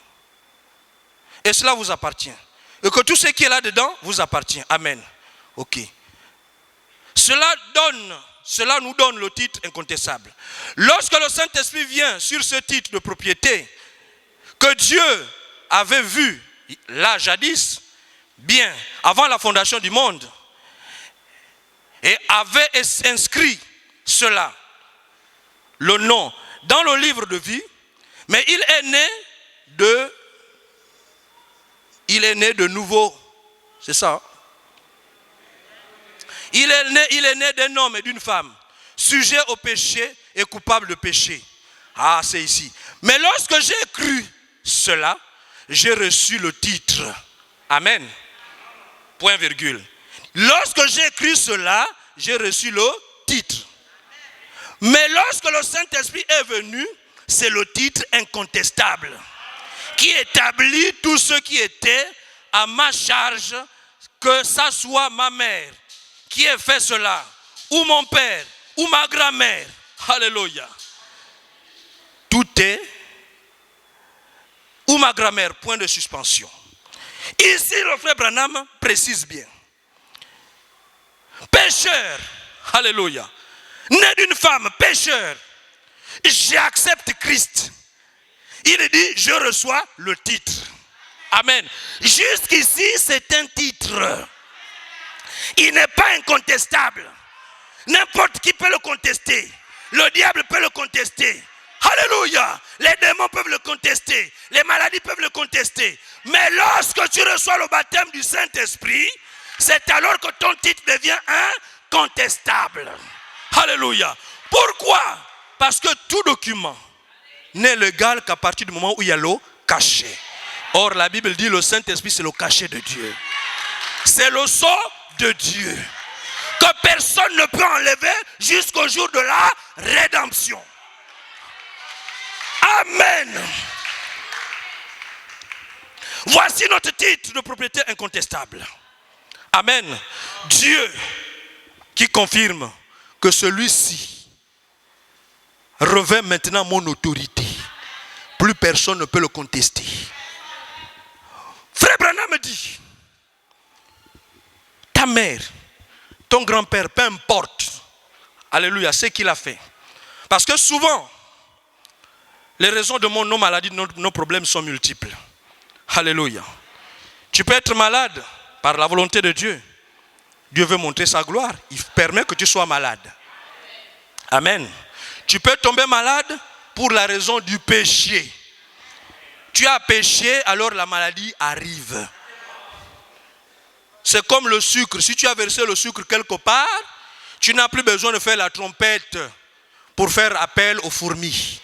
Et cela vous appartient. Et que tout ce qui est là-dedans vous appartient. Amen. Ok. Cela nous donne le titre incontestable. Lorsque le Saint-Esprit vient sur ce titre de propriété, que Dieu avait vu là jadis, bien avant la fondation du monde, et avait inscrit cela, le nom, dans le livre de vie, mais il est né de nouveau, c'est ça. Il est né d'un homme et d'une femme, sujet au péché et coupable de péché. Ah, c'est ici. Mais lorsque j'ai cru cela, j'ai reçu le titre. Amen. Point virgule. Lorsque j'ai cru cela, j'ai reçu le titre. Mais lorsque le Saint-Esprit est venu, c'est le titre incontestable qui établit tout ce qui était à ma charge, que ça soit ma mère qui ait fait cela, ou mon père, ou ma grand-mère. Alléluia. Tout est, ou ma grand-mère, point de suspension. Ici, le frère Branham précise bien. Pécheur, alléluia, né d'une femme, pécheur, j'accepte Christ. Il dit, je reçois le titre. Amen. Jusqu'ici, c'est un titre. Il n'est pas incontestable. N'importe qui peut le contester. Le diable peut le contester. Alléluia. Les démons peuvent le contester. Les maladies peuvent le contester. Mais lorsque tu reçois le baptême du Saint-Esprit, c'est alors que ton titre devient incontestable. Alléluia. Pourquoi? Parce que tout document n'est légal qu'à partir du moment où il y a le cachet. Or, la Bible dit le Saint-Esprit, c'est le cachet de Dieu. C'est le sceau de Dieu que personne ne peut enlever jusqu'au jour de la rédemption. Amen. Voici notre titre de propriété incontestable. Amen. Dieu qui confirme que celui-ci revêt maintenant mon autorité. Plus personne ne peut le contester. Frère Branham me dit, ta mère, ton grand-père, peu importe, alléluia, c'est ce qu'il a fait. Parce que souvent, les raisons de nos maladies, nos problèmes sont multiples. Alléluia. Tu peux être malade par la volonté de Dieu. Dieu veut montrer sa gloire. Il permet que tu sois malade. Amen. Tu peux tomber malade pour la raison du péché. Tu as péché, alors la maladie arrive. C'est comme le sucre. Si tu as versé le sucre quelque part, tu n'as plus besoin de faire la trompette pour faire appel aux fourmis.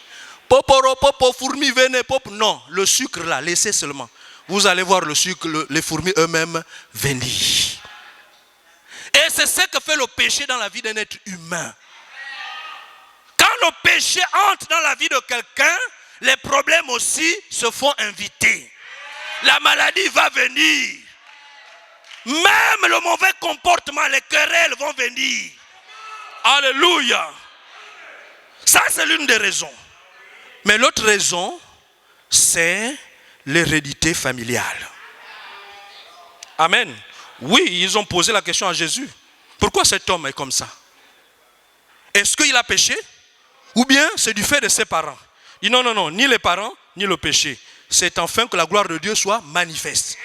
Poporo, popo, fourmis, venez, pop. Non, le sucre là, laissez seulement. Vous allez voir le sucre, les fourmis eux-mêmes venir. Et c'est ce que fait le péché dans la vie d'un être humain. Quand le péché entre dans la vie de quelqu'un, les problèmes aussi se font inviter. La maladie va venir. Même le mauvais comportement, les querelles vont venir. Alléluia. Ça, c'est l'une des raisons. Mais l'autre raison, c'est l'hérédité familiale. Amen. Oui, ils ont posé la question à Jésus. Pourquoi cet homme est comme ça? Est-ce qu'il a péché? Ou bien c'est du fait de ses parents? Il dit non, ni les parents, ni le péché. C'est enfin que la gloire de Dieu soit manifeste.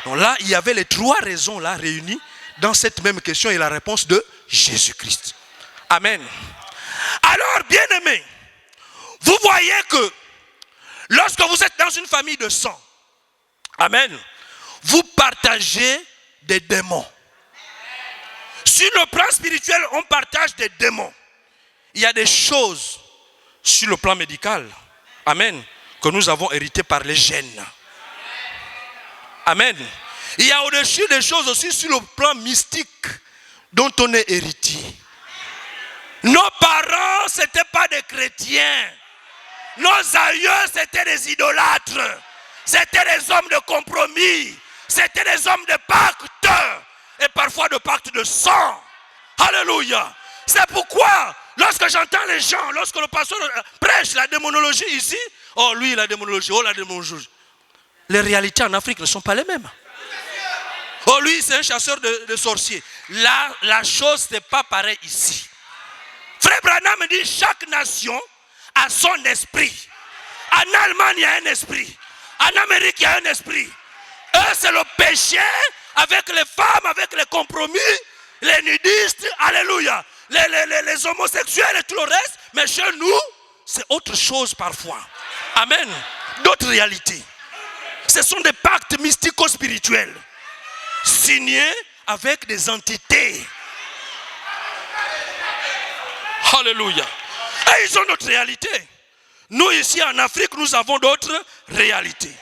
Donc là, il y avait les 3 raisons là réunies dans cette même question et la réponse de Jésus-Christ. Amen. Alors, bien-aimés, vous voyez que lorsque vous êtes dans une famille de sang, amen, vous partagez des démons. Sur le plan spirituel, on partage des démons. Il y a des choses sur le plan médical, amen, que nous avons héritées par les gènes. Amen. Il y a au-dessus des choses aussi sur le plan mystique dont on est héritier. Nos parents, ce n'étaient pas des chrétiens. Nos aïeux, c'était des idolâtres. C'était des hommes de compromis. C'était des hommes de pacte. Et parfois de pacte de sang. Alléluia. C'est pourquoi, lorsque j'entends les gens, lorsque le pasteur prêche la démonologie ici, oh lui la démonologie, oh la démonologie. Les réalités en Afrique ne sont pas les mêmes. Oh lui c'est un chasseur de sorciers. Là, la chose n'est pas pareille ici. Frère Branham me dit chaque nation a son esprit. En Allemagne il y a un esprit. En Amérique il y a un esprit. Eux c'est le péché avec les femmes, avec les compromis, les nudistes, alléluia. Les homosexuels et tout le reste. Mais chez nous, c'est autre chose parfois. Amen. D'autres réalités. Ce sont des pactes mystico-spirituels. Signés avec des entités. Alléluia. Et ils ont d'autres réalités. Nous ici en Afrique, nous avons d'autres réalités.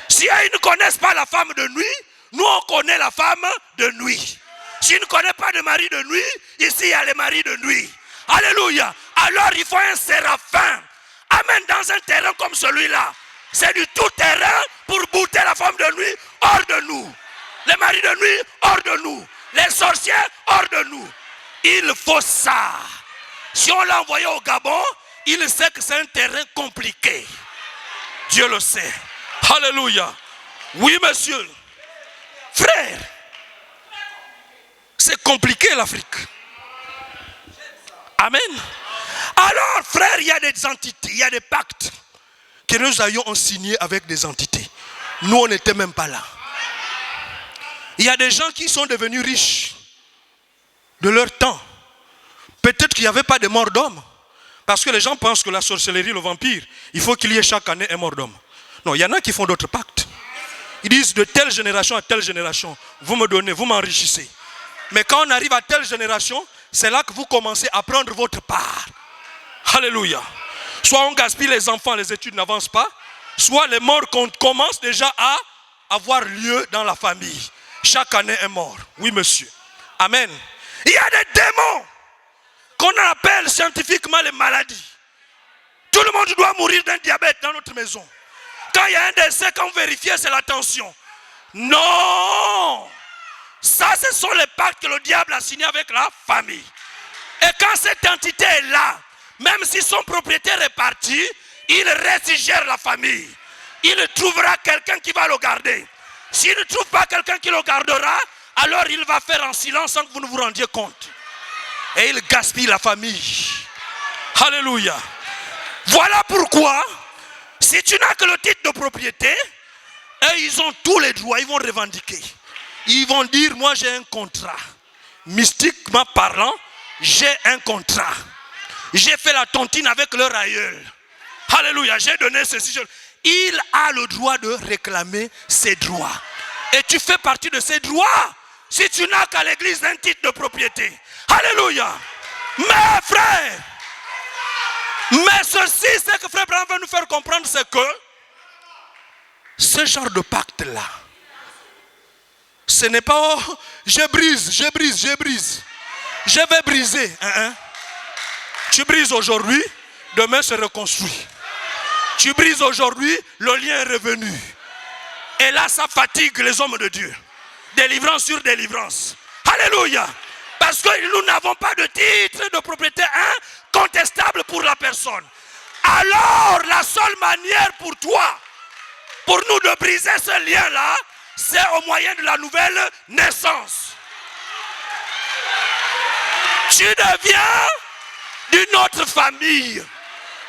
Si ils ne connaissent pas la femme de nuit, nous on connaît la femme de nuit. S'ils ne connaissent pas de mari de nuit, ici il y a les maris de nuit. Alléluia. Alors il faut un séraphin. Amen. Dans un terrain comme celui-là. C'est du tout terrain pour bouter la femme de nuit hors de nous. Les maris de nuit hors de nous. Les sorciers hors de nous. Il faut ça. Si on l'a envoyé au Gabon, il sait que c'est un terrain compliqué. Dieu le sait. Alléluia. Oui, monsieur. Frère, c'est compliqué l'Afrique. Amen. Alors, frère, il y a des entités, il y a des pactes que nous avions signés avec des entités. Nous, on n'était même pas là. Il y a des gens qui sont devenus riches de leur temps. Peut-être qu'il n'y avait pas de mort d'homme. Parce que les gens pensent que la sorcellerie, le vampire, il faut qu'il y ait chaque année un mort d'homme. Non, il y en a qui font d'autres pactes. Ils disent de telle génération à telle génération, vous me donnez, vous m'enrichissez. Mais quand on arrive à telle génération, c'est là que vous commencez à prendre votre part. Alléluia. Soit on gaspille les enfants, les études n'avancent pas, soit les morts commencent déjà à avoir lieu dans la famille. Chaque année un mort. Oui, monsieur. Amen. Il y a des démons qu'on appelle scientifiquement les maladies. Tout le monde doit mourir d'un diabète dans notre maison. Quand il y a un décès, quand vous vérifiez, c'est la tension. Non! Ça, ce sont les pactes que le diable a signés avec la famille. Et quand cette entité est là, même si son propriétaire est parti, il reste, il gère la famille. Il trouvera quelqu'un qui va le garder. S'il ne trouve pas quelqu'un qui le gardera, alors il va faire en silence sans que vous ne vous rendiez compte. Et il gaspille la famille. Alléluia. Voilà pourquoi, si tu n'as que le titre de propriété, et ils ont tous les droits, ils vont revendiquer. Ils vont dire, moi j'ai un contrat. Mystiquement parlant, j'ai un contrat. J'ai fait la tontine avec leur aïeul. Alléluia, j'ai donné ceci. Il a le droit de réclamer ses droits. Et tu fais partie de ses droits si tu n'as qu'à l'église un titre de propriété. Alléluia. Mais frère, mais ceci, c'est que frère Branham veut nous faire comprendre, c'est que ce genre de pacte-là, ce n'est pas, oh, je brise. Je vais briser. Tu brises aujourd'hui, demain se reconstruit. Tu brises aujourd'hui, le lien est revenu. Et là, ça fatigue les hommes de Dieu. Délivrance sur délivrance. Alléluia. Parce que nous n'avons pas de titre de propriété incontestable pour la personne. Alors, la seule manière pour toi, pour nous de briser ce lien-là, c'est au moyen de la nouvelle naissance. Tu deviens d'une autre famille.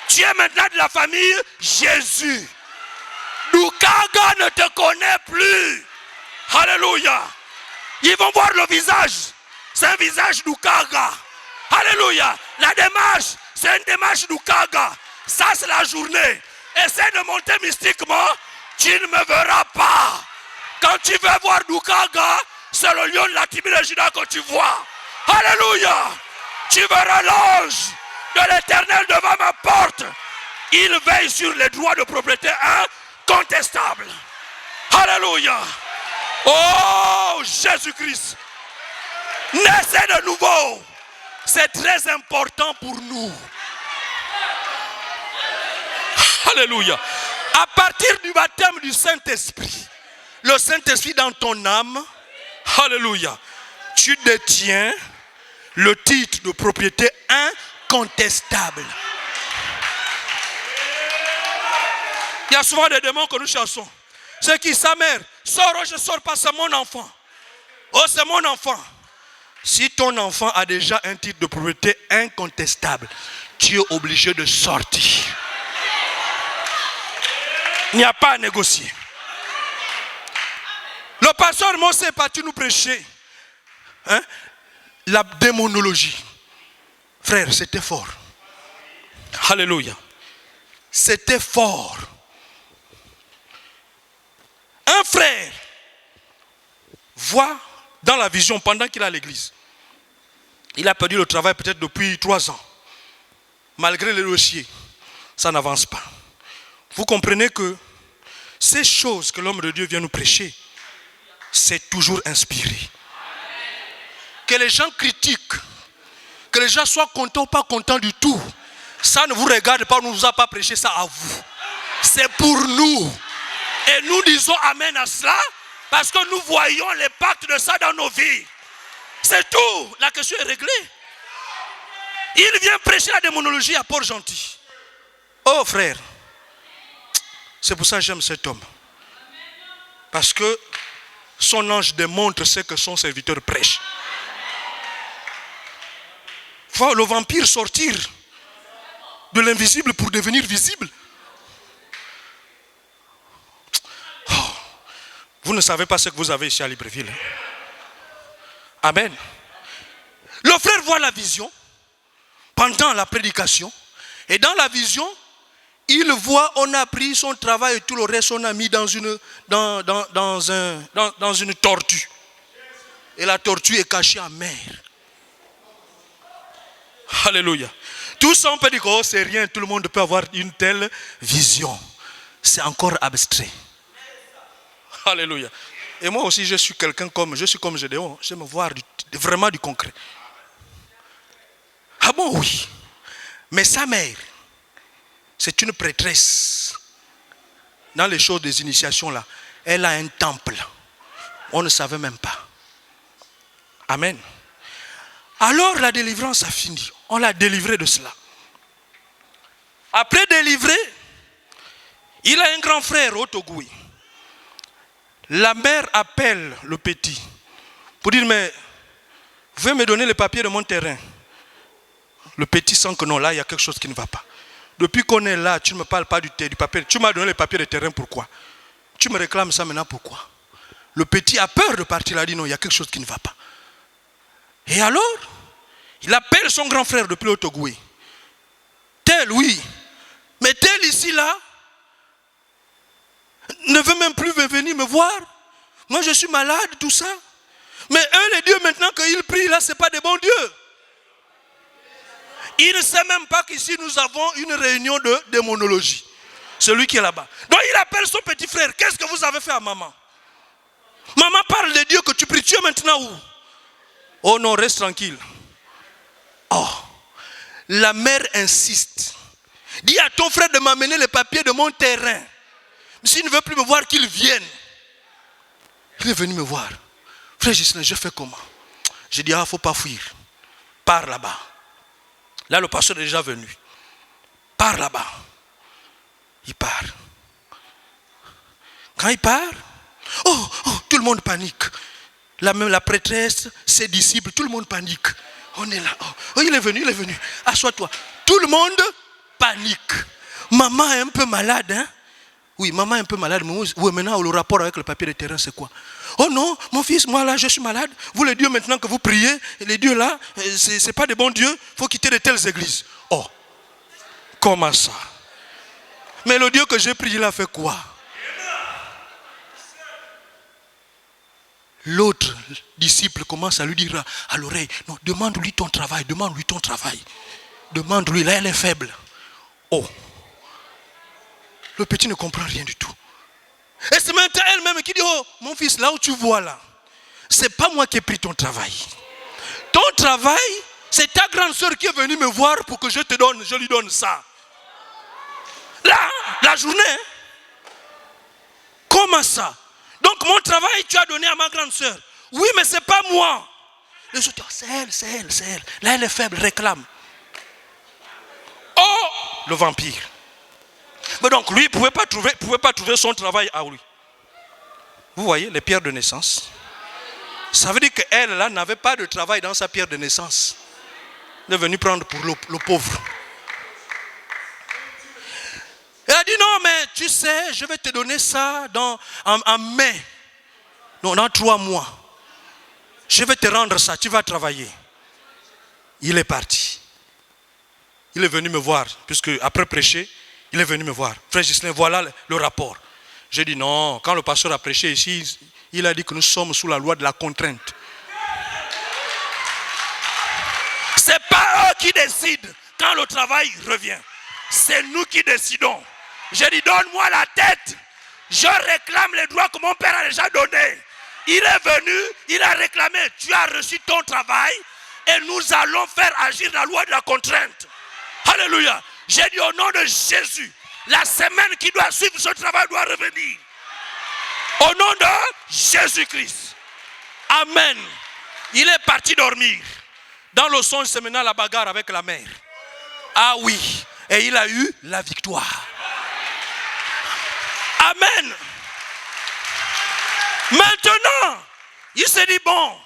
Tu es maintenant de la famille Jésus. Lukaga ne te connaît plus. Alléluia. Ils vont voir le visage. C'est un visage Lukaga. Alléluia. La démarche, c'est une démarche Lukaga. Ça, c'est la journée. Essaie de monter mystiquement. Tu ne me verras pas. Quand tu veux voir Lukaga, c'est le lion de la tribu de Juda que tu vois. Alléluia. Tu verras l'ange de l'Éternel devant ma porte. Il veille sur les droits de propriété incontestables. Alléluia. Oh, Jésus-Christ. Naissez de nouveau. C'est très important pour nous. Alléluia. À partir du baptême du Saint-Esprit, le Saint-Esprit dans ton âme, alléluia, tu détiens le titre de propriété incontestable. Il y a souvent des démons que nous chassons. C'est qui, sa mère? Sors, oh, je ne sors pas, c'est mon enfant. Oh, c'est mon enfant. Si ton enfant a déjà un titre de propriété incontestable, tu es obligé de sortir. Il n'y a pas à négocier. Le pasteur Mosé est parti nous prêcher la démonologie. Frère, c'était fort. Alléluia. C'était fort. Un frère voit dans la vision pendant qu'il est à l'église. Il a perdu le travail peut-être depuis 3 ans. Malgré les dossiers, ça n'avance pas. Vous comprenez que ces choses que l'homme de Dieu vient nous prêcher, c'est toujours inspiré. Que les gens critiquent, que les gens soient contents ou pas contents du tout, ça ne vous regarde pas, on ne vous a pas prêché ça à vous. C'est pour nous. Et nous disons amen à cela parce que nous voyons l'impact de ça dans nos vies. C'est tout. La question est réglée. Il vient prêcher la démonologie à Port-Gentil. Oh frère, c'est pour ça que j'aime cet homme. Parce que son ange démontre ce que son serviteur prêche. Voir le vampire sortir de l'invisible pour devenir visible. Oh, vous ne savez pas ce que vous avez ici à Libreville. Amen. Le frère voit la vision pendant la prédication. Et dans la vision, il voit, on a pris son travail et tout le reste, on a mis dans une tortue. Et la tortue est cachée en mer. Alléluia. Tout ça, on peut dire que oh, c'est rien, tout le monde peut avoir une telle vision. C'est encore abstrait. Alléluia. Et moi aussi, je suis comme Gédéon. Je me voir vraiment du concret. Ah bon, oui. Mais sa mère, c'est une prêtresse. Dans les choses des initiations là, elle a un temple. On ne savait même pas. Amen. Alors la délivrance a fini. On l'a délivré de cela. Après délivré, il a un grand frère au Togoui. La mère appelle le petit pour dire mais veuillez me donner les papiers de mon terrain. Le petit sent que non, là il y a quelque chose qui ne va pas. Depuis qu'on est là, tu ne me parles pas du papier. Tu m'as donné les papiers de terrain, pourquoi? Tu me réclames ça maintenant, pourquoi? Le petit a peur de partir, il a dit non, il y a quelque chose qui ne va pas. Et alors, il appelle son grand frère depuis le Togoui. Tel, oui. Mais tel ici, là, ne veut même plus venir me voir. Moi, je suis malade, tout ça. Mais eux, les dieux, maintenant qu'ils prient, là, ce n'est pas des bons dieux. Il ne sait même pas qu'ici, nous avons une réunion de démonologie. Celui qui est là-bas. Donc, il appelle son petit frère. Qu'est-ce que vous avez fait à maman? Maman parle de Dieu que tu pries. Tu es maintenant où? Oh non, reste tranquille. Oh, la mère insiste. Dis à ton frère de m'amener les papiers de mon terrain. S'il ne veut plus me voir, qu'il vienne. Il est venu me voir. Frère Gislain, je fais comment? J'ai dit, il ne faut pas fuir. Pars là-bas. Là, le pasteur est déjà venu. Pars là-bas. Il part. Quand il part, oh, tout le monde panique. La prêtresse, ses disciples, tout le monde panique. On est là. Oh, il est venu. Assois-toi. Tout le monde panique. Maman est un peu malade, hein? Oui, maman est un peu malade. Mais oui, maintenant, le rapport avec le papier de terrain, c'est quoi? Oh non, mon fils, moi là, je suis malade. Vous, les dieux, maintenant que vous priez, les dieux là, ce n'est pas des bons dieux. Il faut quitter de telles églises. Oh, comment ça? Mais le Dieu que j'ai prié, il a fait quoi? L'autre disciple commence à lui dire à l'oreille, non, demande-lui ton travail, demande-lui ton travail. Demande-lui, là elle est faible. Oh, le petit ne comprend rien du tout. Et c'est maintenant elle-même qui dit, oh, mon fils, là où tu vois là, c'est pas moi qui ai pris ton travail. Ton travail, c'est ta grande soeur qui est venue me voir pour que je lui donne ça. Là, La journée, hein? Comment ça? Donc mon travail, tu as donné à ma grande sœur. Oui, mais ce n'est pas moi. Les autres disent, c'est elle, c'est elle, c'est elle. Là, elle est faible, réclame. Oh, le vampire. Mais donc, lui, il ne pouvait pas trouver son travail à lui. Vous voyez, les pierres de naissance. Ça veut dire qu'elle, là, n'avait pas de travail dans sa pierre de naissance. Elle est venue prendre pour le pauvre. Elle a dit, non, mais tu sais, je vais te donner ça en mai. Non, dans 3 mois. Je vais te rendre ça, tu vas travailler. Il est parti. Il est venu me voir, puisque après prêcher, il est venu me voir. Frère Ghislain, voilà le rapport. J'ai dit non, quand le pasteur a prêché ici, il a dit que nous sommes sous la loi de la contrainte. Ce n'est pas eux qui décident quand le travail revient. C'est nous qui décidons. J'ai dit, donne-moi la tête. Je réclame les droits que mon père a déjà donnés. Il est venu, il a réclamé, tu as reçu ton travail et nous allons faire agir la loi de la contrainte. Alléluia. J'ai dit au nom de Jésus, la semaine qui doit suivre ce travail doit revenir. Au nom de Jésus-Christ. Amen. Il est parti dormir. Dans le songe, c'est maintenant la bagarre avec la mère. Ah oui. Et il a eu la victoire. Amen. Maintenant, il s'est dit, bon,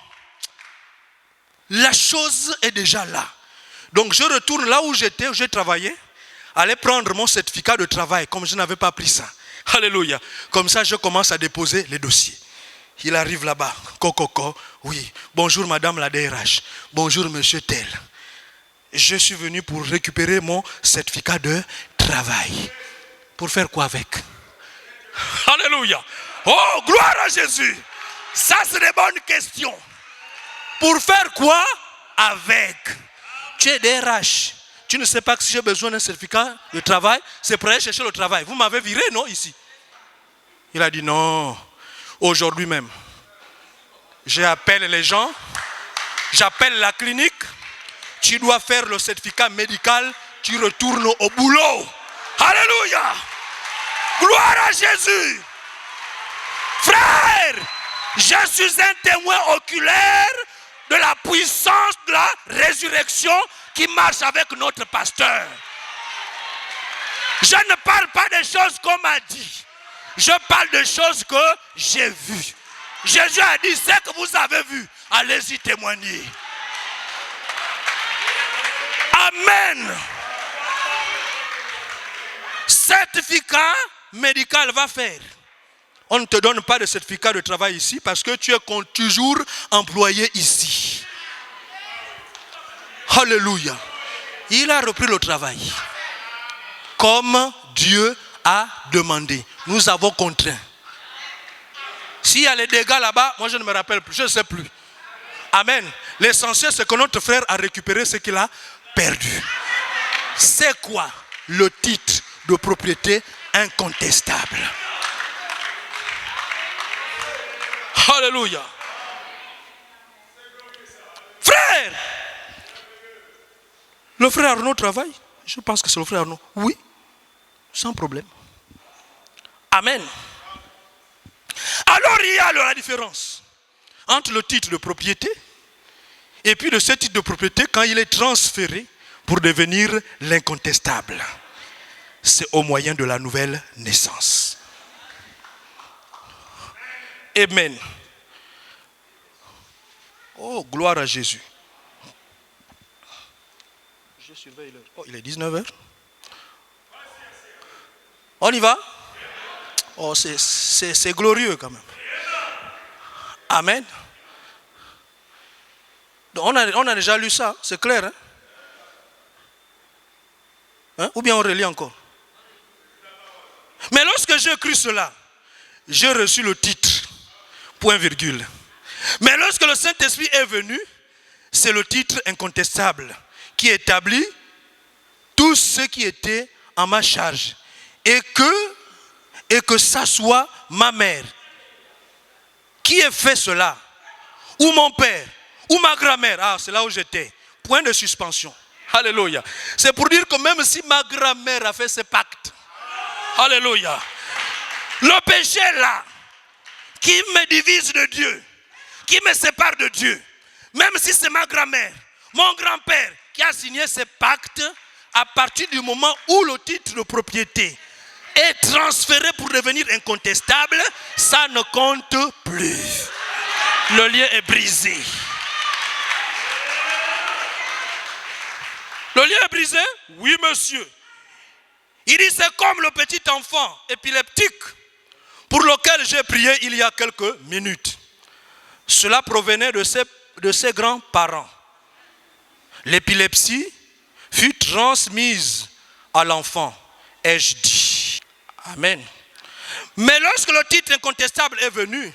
la chose est déjà là. Donc je retourne là où j'étais, où j'ai travaillé, aller prendre mon certificat de travail, comme je n'avais pas pris ça. Alléluia. Comme ça, je commence à déposer les dossiers. Il arrive là-bas. Coco, oui. Bonjour madame la DRH. Bonjour monsieur tel. Je suis venu pour récupérer mon certificat de travail. Pour faire quoi avec? Alléluia. Oh, gloire à Jésus. Ça, c'est des bonnes questions. Pour faire quoi avec? Tu es DRH. Tu ne sais pas que si j'ai besoin d'un certificat de travail, c'est pour aller chercher le travail. Vous m'avez viré, non, ici? Il a dit non. Aujourd'hui même, j'appelle les gens, j'appelle la clinique. Tu dois faire le certificat médical, tu retournes au boulot. Alléluia. Gloire à Jésus. Frère, je suis un témoin oculaire de la puissance de la résurrection qui marche avec notre pasteur. Je ne parle pas des choses qu'on m'a dit. Je parle de choses que j'ai vues. Jésus a dit, ce que vous avez vu, allez-y témoigner. Amen. Certificat médical va faire. On ne te donne pas de certificat de travail ici parce que tu es toujours employé ici. Alléluia. Il a repris le travail. Comme Dieu a demandé. Nous avons contraint. S'il y a les dégâts là-bas, moi je ne me rappelle plus, je ne sais plus. Amen. L'essentiel c'est que notre frère a récupéré ce qu'il a perdu. C'est quoi le titre de propriété incontestable? Alléluia. Frère, le frère Arnaud travaille. Je pense que c'est le frère Arnaud. Oui, sans problème. Amen. Alors il y a la différence entre le titre de propriété et puis de ce titre de propriété quand il est transféré pour devenir l'incontestable. C'est au moyen de la nouvelle naissance. Amen. Oh, gloire à Jésus. Je surveille l'heure. Oh, il est 19h. On y va? Oh, c'est glorieux quand même. Amen. Donc on a déjà lu ça, c'est clair. Hein? Hein? Ou bien on relit encore. Mais lorsque j'ai cru cela, j'ai reçu le titre. Point virgule. Mais lorsque le Saint-Esprit est venu, c'est le titre incontestable qui établit tout ce qui était en ma charge. Et que ça soit ma mère qui ait fait cela, ou mon père, ou ma grand-mère. Ah, c'est là où j'étais. Point de suspension. Alléluia. C'est pour dire que même si ma grand-mère a fait ce pacte, Alléluia. Le péché là, qui me divise de Dieu, qui me sépare de Dieu, même si c'est ma grand-mère, mon grand-père qui a signé ce pacte, à partir du moment où le titre de propriété est transféré pour devenir incontestable, ça ne compte plus. Le lien est brisé. Le lien est brisé? Oui, monsieur. Il dit, c'est comme le petit enfant épileptique pour lequel j'ai prié il y a quelques minutes. Cela provenait de ses grands-parents. L'épilepsie fut transmise à l'enfant, ai-je dit. Amen. Mais lorsque le titre incontestable est venu,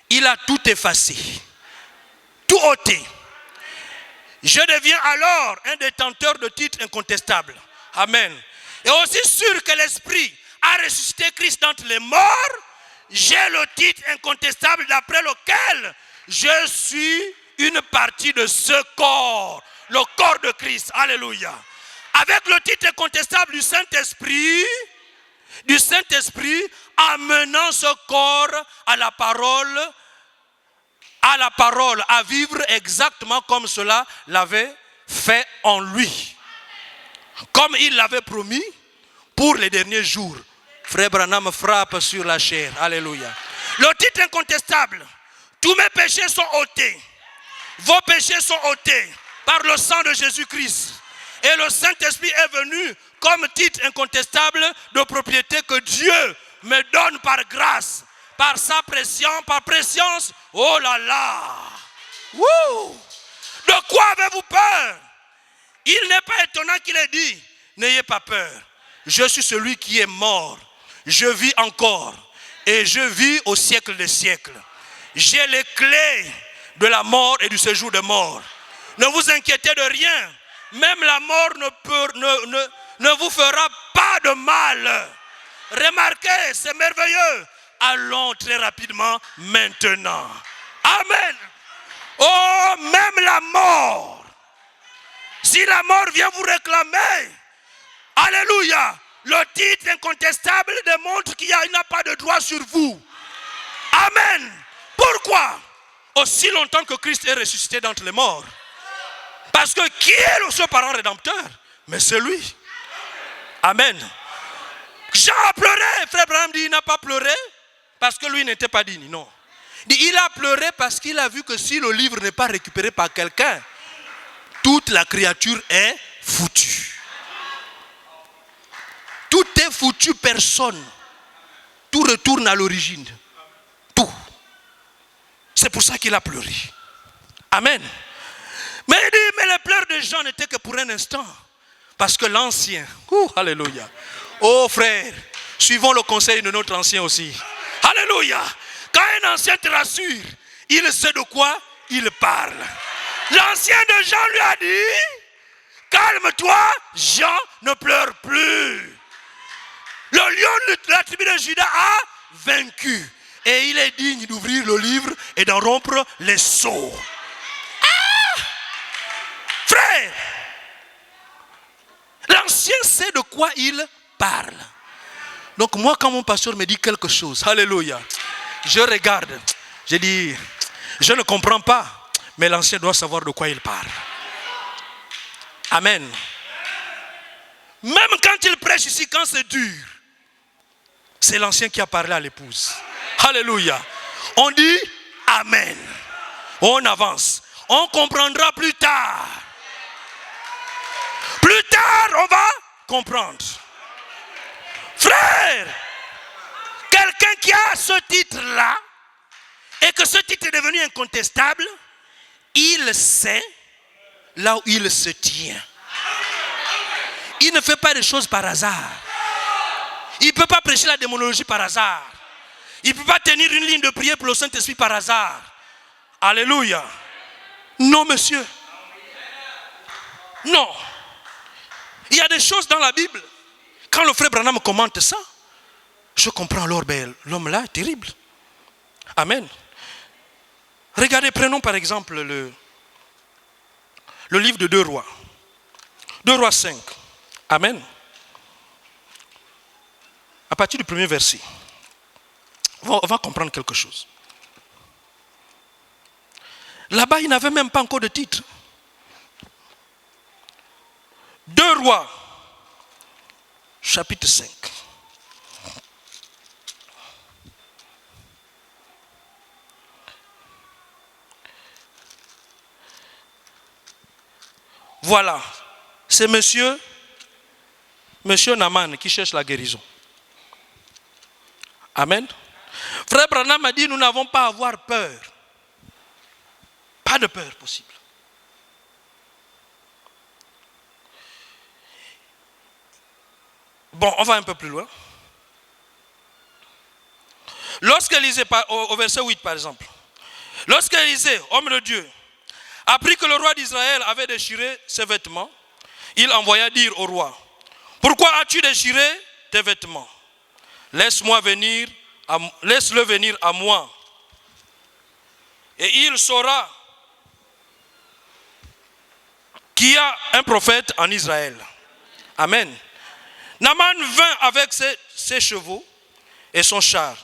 il a tout effacé, tout ôté. Je deviens alors un détenteur de titre incontestable. Amen. Et aussi sûr que l'Esprit a ressuscité Christ d'entre les morts, j'ai le titre incontestable d'après lequel je suis une partie de ce corps, le corps de Christ. Alléluia. Avec le titre incontestable du Saint-Esprit, amenant ce corps à la parole, à vivre exactement comme cela l'avait fait en lui. Comme il l'avait promis pour les derniers jours. Frère Branham frappe sur la chair. Alléluia. Le titre incontestable. Tous mes péchés sont ôtés. Vos péchés sont ôtés par le sang de Jésus-Christ. Et le Saint-Esprit est venu comme titre incontestable de propriété que Dieu me donne par grâce. Par sa pression, par préscience. Oh là là. Wouh. De quoi avez-vous peur? Il n'est pas étonnant qu'il ait dit, n'ayez pas peur. Je suis celui qui est mort. Je vis encore. Et je vis au siècle des siècles. J'ai les clés de la mort et du séjour des morts. Ne vous inquiétez de rien. Même la mort ne vous fera pas de mal. Remarquez, c'est merveilleux. Allons très rapidement maintenant. Amen. Oh, même la mort. Si la mort vient vous réclamer, alléluia, le titre incontestable démontre qu'il n'a pas de droit sur vous. Amen. Pourquoi? Aussi longtemps que Christ est ressuscité d'entre les morts. Parce que qui est le seul parent rédempteur? Mais c'est lui. Amen. Jean a pleuré. Frère Branham dit il n'a pas pleuré parce que lui n'était pas digne. Non. Il a pleuré parce qu'il a vu que si le livre n'est pas récupéré par quelqu'un, toute la créature est foutue. Tout est foutu, personne. Tout retourne à l'origine. Tout. C'est pour ça qu'il a pleuré. Amen. Mais il dit, mais les pleurs de Jean n'étaient que pour un instant. Parce que l'ancien, alléluia. Oh frère, suivons le conseil de notre ancien aussi. Alléluia. Quand un ancien te rassure, il sait de quoi il parle. L'ancien de Jean lui a dit, calme-toi, Jean ne pleure plus. Le lion de la tribu de Juda a vaincu. Et il est digne d'ouvrir le livre et d'en rompre les sceaux. Ah! Frère, l'ancien sait de quoi il parle. Donc moi, quand mon pasteur me dit quelque chose, alléluia, je regarde, je dis, je ne comprends pas, mais l'ancien doit savoir de quoi il parle. Amen. Même quand il prêche ici, quand c'est dur, c'est l'ancien qui a parlé à l'épouse. Alléluia. On dit Amen. On avance. On comprendra plus tard. Plus tard, on va comprendre. Frère, quelqu'un qui a ce titre-là, et que ce titre est devenu incontestable, il sait là où il se tient. Il ne fait pas des choses par hasard. Il ne peut pas prêcher la démonologie par hasard. Il ne peut pas tenir une ligne de prière pour le Saint-Esprit par hasard. Alléluia. Non, monsieur. Non. Il y a des choses dans la Bible. Quand le frère Branham commente ça, je comprends alors, ben, l'homme là est terrible. Amen. Regardez, prenons par exemple le livre de 2 Rois. 2 Rois 5. Amen. à partir du premier verset, on va comprendre quelque chose. Là-bas, il n'avait même pas encore de titre. 2 Rois, chapitre 5. Voilà, c'est monsieur Naaman qui cherche la guérison. Amen. Frère Branham a dit, nous n'avons pas à avoir peur. Pas de peur possible. Bon, on va un peu plus loin. Lorsqu'Élisée, au verset 8 par exemple, lorsqu'Élisée, homme de Dieu, apprit que le roi d'Israël avait déchiré ses vêtements, il envoya dire au roi, « Pourquoi as-tu déchiré tes vêtements? Laisse-le venir à moi. Et il saura qu'il y a un prophète en Israël. » Amen. Naaman vint avec ses chevaux et son char.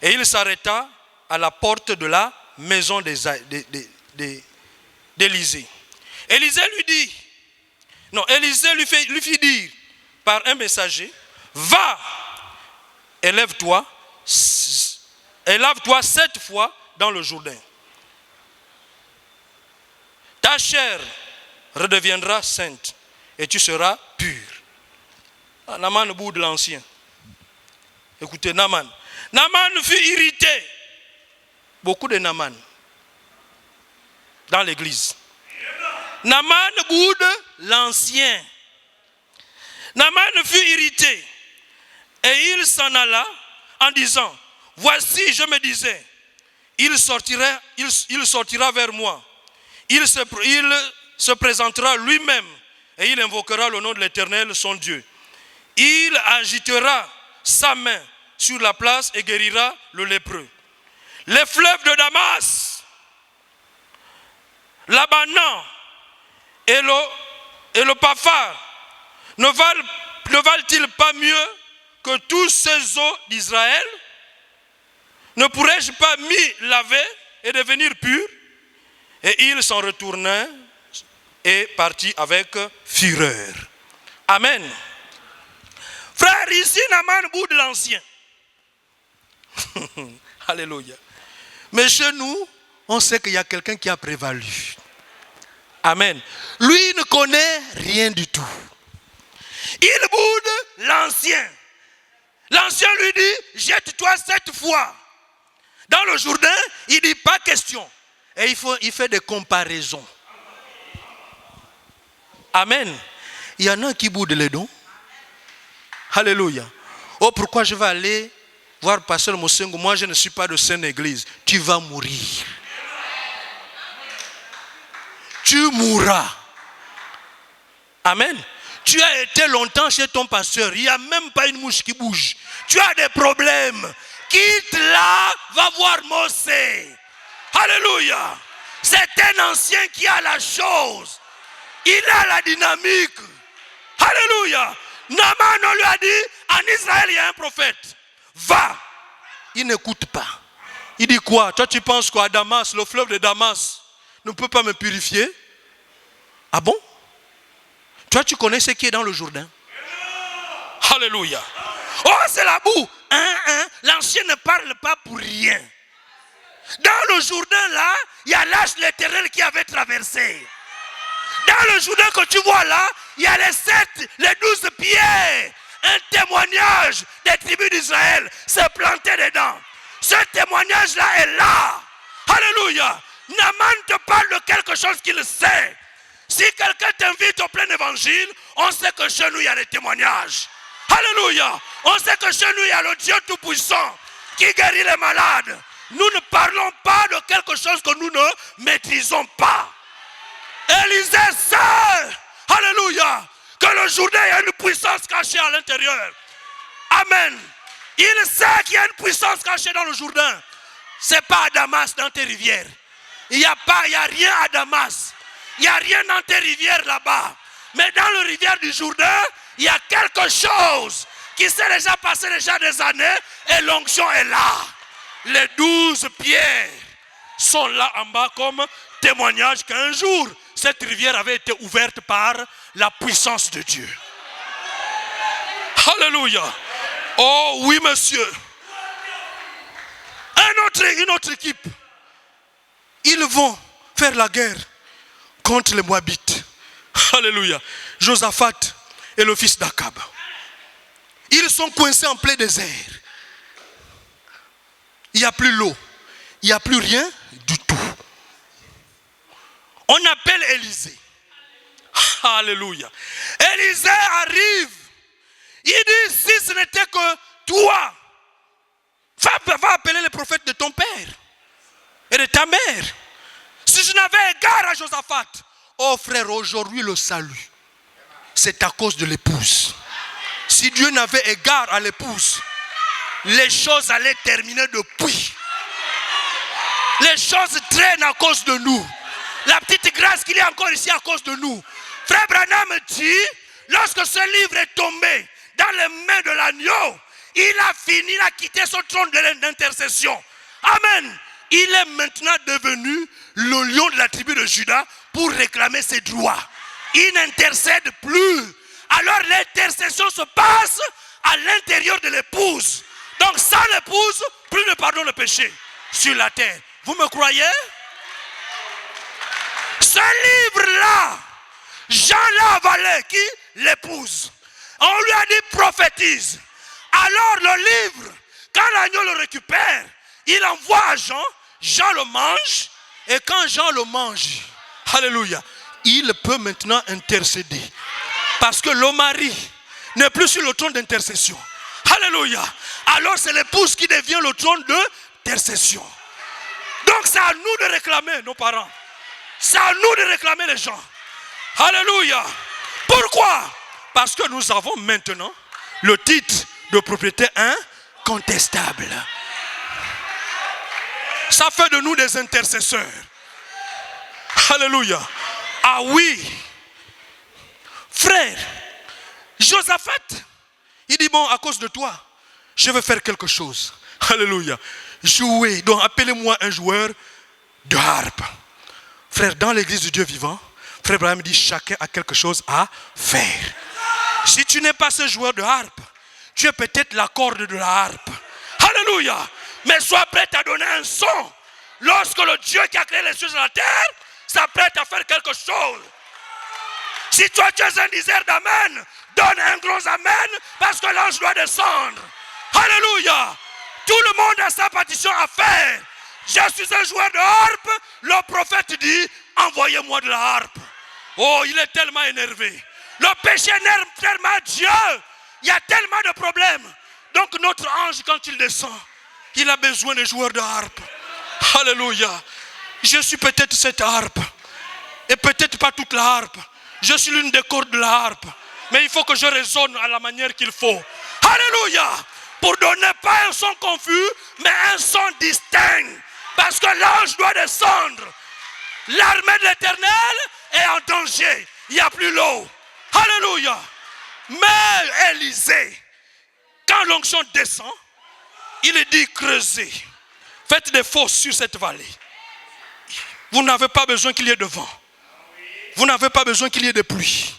Et il s'arrêta à la porte de la maison d'Élisée. Élisée lui fit dire par un messager, va et lave-toi 7 fois dans le Jourdain. Ta chair redeviendra sainte et tu seras pur. Naaman, bout de l'ancien. Écoutez, Naaman fut irrité. Beaucoup de Naaman dans l'église. Naaman boude l'ancien. Naaman fut irrité et il s'en alla en disant, voici, je me disais, il sortira vers moi. Il se présentera lui-même et il invoquera le nom de l'Éternel, son Dieu. Il agitera sa main sur la place et guérira le lépreux. Les fleuves de Damas, l'Abanan et le Paphar ne valent-ils pas mieux que tous ces eaux d'Israël? Ne pourrais-je pas m'y laver et devenir pur? Et il s'en retourna et partit avec fureur. Amen. Frère, ici, Naaman bout de l'ancien. Alléluia. Mais chez nous, on sait qu'il y a quelqu'un qui a prévalu. Amen. Lui, il ne connaît rien du tout. Il boude l'ancien. L'ancien lui dit, jette-toi 7 fois. Dans le Jourdain, il dit pas question. Et il fait des comparaisons. Amen. Il y en a qui boudent les dons. Alléluia. Oh, pourquoi je vais aller voir Pasteur Mosengo? Moi, je ne suis pas de Sainte Église. Tu vas mourir. Tu mourras. Amen. Tu as été longtemps chez ton pasteur. Il n'y a même pas une mouche qui bouge. Tu as des problèmes. Quitte là, va voir Mosé. Alléluia. C'est un ancien qui a la chose. Il a la dynamique. Alléluia. Naaman, on lui a dit, en Israël, il y a un prophète. Va. Il n'écoute pas. Il dit quoi? Toi, tu penses quoi? Damas, le fleuve de Damas ne peut pas me purifier? Ah bon? Toi, tu connais ce qui est dans le Jourdain? Alléluia. Oh, c'est la boue. L'ancien ne parle pas pour rien. Dans le Jourdain, là, il y a l'âge de l'Éternel qui avait traversé. Dans le Jourdain que tu vois là, il y a les 12 pierres. Un témoignage des tribus d'Israël s'est planté dedans. Ce témoignage-là est là. Alléluia. Naaman te parle de quelque chose qu'il sait. Si quelqu'un t'invite au plein évangile, on sait que chez nous il y a des témoignages. Alléluia. On sait que chez nous il y a le Dieu Tout-Puissant qui guérit les malades. Nous ne parlons pas de quelque chose que nous ne maîtrisons pas. Élisée sait, alléluia, que le Jourdain a une puissance cachée à l'intérieur. Amen. Il sait qu'il y a une puissance cachée dans le Jourdain. Ce n'est pas à Damas dans tes rivières. Il n'y a rien à Damas. Il n'y a rien dans tes rivières là-bas. Mais dans la rivière du Jourdain, il y a quelque chose qui s'est déjà passé déjà des années et l'onction est là. Les 12 pierres sont là en bas comme témoignage qu'un jour, cette rivière avait été ouverte par la puissance de Dieu. Alléluia. Oh oui, monsieur. Une autre équipe. Ils vont faire la guerre contre les Moabites. Alléluia. Josaphat et le fils d'Akab. Ils sont coincés en plein désert. Il n'y a plus l'eau. Il n'y a plus rien du tout. On appelle Élisée. Alléluia. Élisée arrive. Il dit, si ce n'était que toi, va appeler les prophètes de ton père et de ta mère. Si je n'avais égard à Josaphat, oh frère, aujourd'hui le salut, c'est à cause de l'épouse. Si Dieu n'avait égard à l'épouse, les choses allaient terminer depuis. Les choses traînent à cause de nous. La petite grâce qu'il y a encore ici à cause de nous. Frère Branham dit, lorsque ce livre est tombé dans les mains de l'agneau, il a fini, il a quitté son trône d'intercession. Amen. Il est maintenant devenu le lion de la tribu de Juda pour réclamer ses droits. Il n'intercède plus. Alors l'intercession se passe à l'intérieur de l'épouse. Donc sans l'épouse, plus de pardon le péché sur la terre. Vous me croyez? Ce livre-là, Jean l'a avalé, qui? L'épouse. On lui a dit prophétise. Alors le livre, quand l'agneau le récupère, il envoie à Jean, Jean le mange, et quand Jean le mange, alléluia, il peut maintenant intercéder. Parce que le mari n'est plus sur le trône d'intercession. Alléluia. Alors c'est l'épouse qui devient le trône d'intercession. Donc c'est à nous de réclamer nos parents. C'est à nous de réclamer les gens. Alléluia. Pourquoi? Parce que nous avons maintenant le titre de propriété incontestable. Ça fait de nous des intercesseurs. Alléluia. Ah oui. Frère, Josaphat, il dit, bon, à cause de toi, je vais faire quelque chose. Alléluia. Jouer. Donc appelez-moi un joueur de harpe. Frère, dans l'église du Dieu vivant, frère Abraham dit, chacun a quelque chose à faire. Si tu n'es pas ce joueur de harpe, tu es peut-être la corde de la harpe. Alléluia. Mais sois prêt à donner un son. Lorsque le Dieu qui a créé les cieux et la terre s'apprête à faire quelque chose. Si toi tu es un diseur d'amen, donne un gros amen parce que l'ange doit descendre. Alléluia. Tout le monde a sa partition à faire. Je suis un joueur de harpe. Le prophète dit, envoyez-moi de la harpe. Oh, il est tellement énervé. Le péché énerve tellement Dieu. Il y a tellement de problèmes. Donc notre ange, quand il descend, il a besoin de joueurs de harpe. Alléluia. Je suis peut-être cette harpe. Et peut-être pas toute la harpe. Je suis l'une des cordes de la harpe. Mais il faut que je résonne à la manière qu'il faut. Alléluia. Pour donner pas un son confus, mais un son distinct. Parce que l'ange doit descendre. L'armée de l'Éternel est en danger. Il n'y a plus l'eau. Alléluia. Mais Élisée, quand l'onction descend, il dit creusez. Faites des fosses sur cette vallée. Vous n'avez pas besoin qu'il y ait de vent. Vous n'avez pas besoin qu'il y ait de pluie.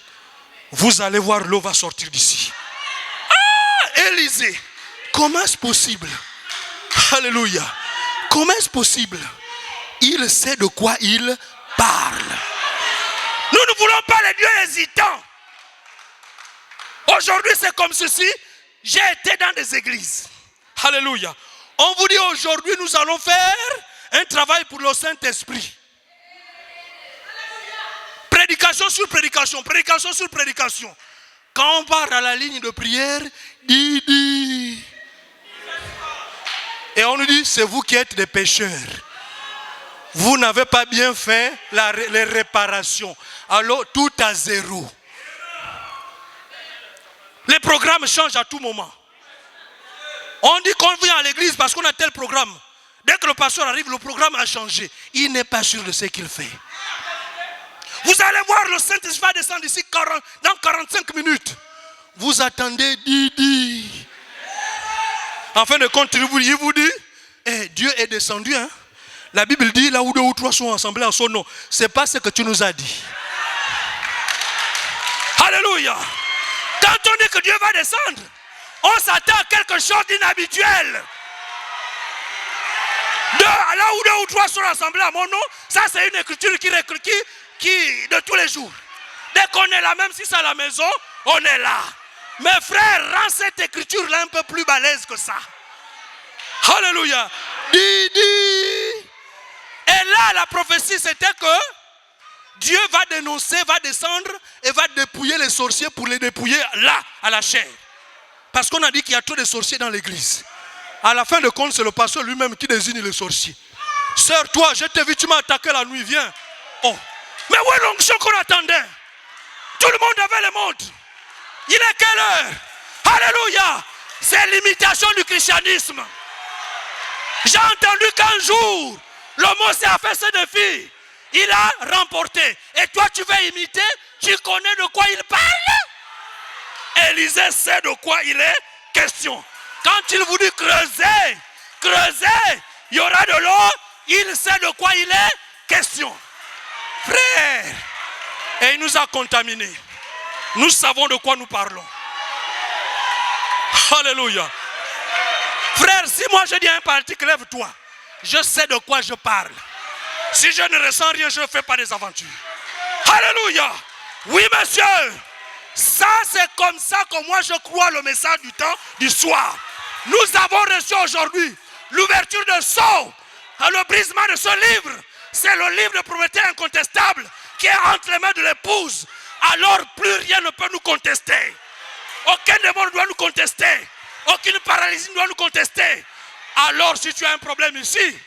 Vous allez voir, l'eau va sortir d'ici. Ah, Élisée, comment est-ce possible? Alléluia. Comment est-ce possible? Il sait de quoi il parle. Nous ne voulons pas les dieux hésitants. Aujourd'hui, c'est comme ceci. J'ai été dans des églises. Alléluia. On vous dit aujourd'hui, nous allons faire un travail pour le Saint-Esprit. Prédication sur prédication, prédication sur prédication. Quand on part à la ligne de prière, dit. Et on nous dit, c'est vous qui êtes des pécheurs. Vous n'avez pas bien fait les réparations. Alors, tout à zéro. Les programmes changent à tout moment. On dit qu'on vient à l'église parce qu'on a tel programme. Dès que le pasteur arrive, le programme a changé. Il n'est pas sûr de ce qu'il fait. Vous allez voir le Saint-Esprit va descendre ici dans 45 minutes. vous attendez Didi. En fin de compte, il vous dit, Dieu est descendu. Hein? La Bible dit, là où 2 ou 3 sont assemblés en son nom. Ce n'est pas ce que tu nous as dit. Alléluia. Quand on dit que Dieu va descendre, on s'attend à quelque chose d'inhabituel. Là où 2 ou 3 sont assemblés à mon nom, ça c'est une écriture qui de tous les jours. Dès qu'on est là, même si c'est à la maison, on est là. Mes frères, rends cette écriture-là un peu plus balèze que ça. Alléluia. Didi. Et là, la prophétie, c'était que Dieu va dénoncer, va descendre et va dépouiller les sorciers pour les dépouiller là, à la chair. Parce qu'on a dit qu'il y a trop de sorciers dans l'église. À la fin de compte, c'est le pasteur lui-même qui désigne les sorciers. Sœur, toi, je t'ai vu, tu m'as attaqué la nuit, viens. Oh. Mais où est l'onction qu'on attendait? Tout le monde avait le monde. Il est quelle heure? Alléluia. C'est l'imitation du christianisme. J'ai entendu qu'un jour, le Mose a fait ce défi. Il a remporté. Et toi, tu veux imiter? Tu connais de quoi il parle? Élisée sait de quoi il est question. Quand il vous dit creuser, il y aura de l'eau, il sait de quoi il est question. Frère, et il nous a contaminés. Nous savons de quoi nous parlons. Alléluia. Frère, si moi je dis à un politique, lève-toi, je sais de quoi je parle. Si je ne ressens rien, je ne fais pas des aventures. Alléluia. Oui, monsieur. Ça, c'est comme ça que moi je crois le message du temps du soir. Nous avons reçu aujourd'hui l'ouverture de sceau, le brisement de ce livre. C'est le livre de propriété incontestable qui est entre les mains de l'épouse. Alors plus rien ne peut nous contester. Aucun démon ne doit nous contester. Aucune paralysie ne doit nous contester. Alors si tu as un problème ici,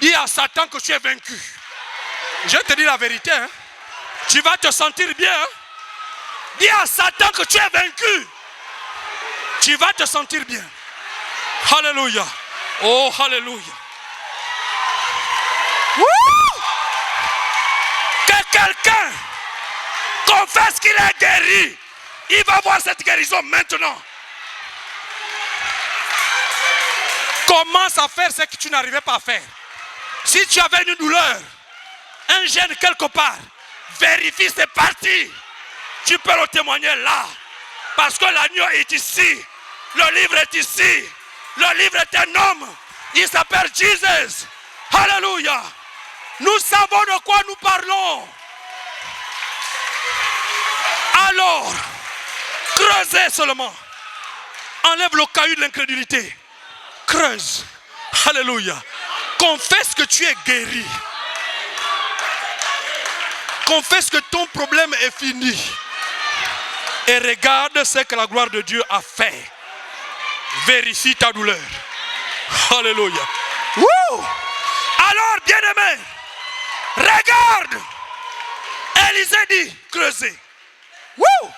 dis à Satan que tu es vaincu. Je te dis la vérité. Hein? Tu vas te sentir bien. Hein? Dis à Satan que tu es vaincu. Tu vas te sentir bien. Alléluia. Oh, alléluia. Que quelqu'un confesse qu'il est guéri. Il va voir cette guérison maintenant. Commence à faire ce que tu n'arrivais pas à faire. Si tu avais une douleur, un gène quelque part, vérifie, c'est parti. Tu peux le témoigner là. Parce que l'agneau est ici. Le livre est ici. Le livre est un homme. Il s'appelle Jesus. Alléluia. Nous savons de quoi nous parlons. Alors, creusez seulement. Enlève le caillou de l'incrédulité. Creuse. Alléluia. Confesse que tu es guéri. Confesse que ton problème est fini. Et regarde ce que la gloire de Dieu a fait. Vérifie ta douleur. Alléluia. Woo! Alors, bien-aimé, regarde. Élisée dit, creusez. Woo!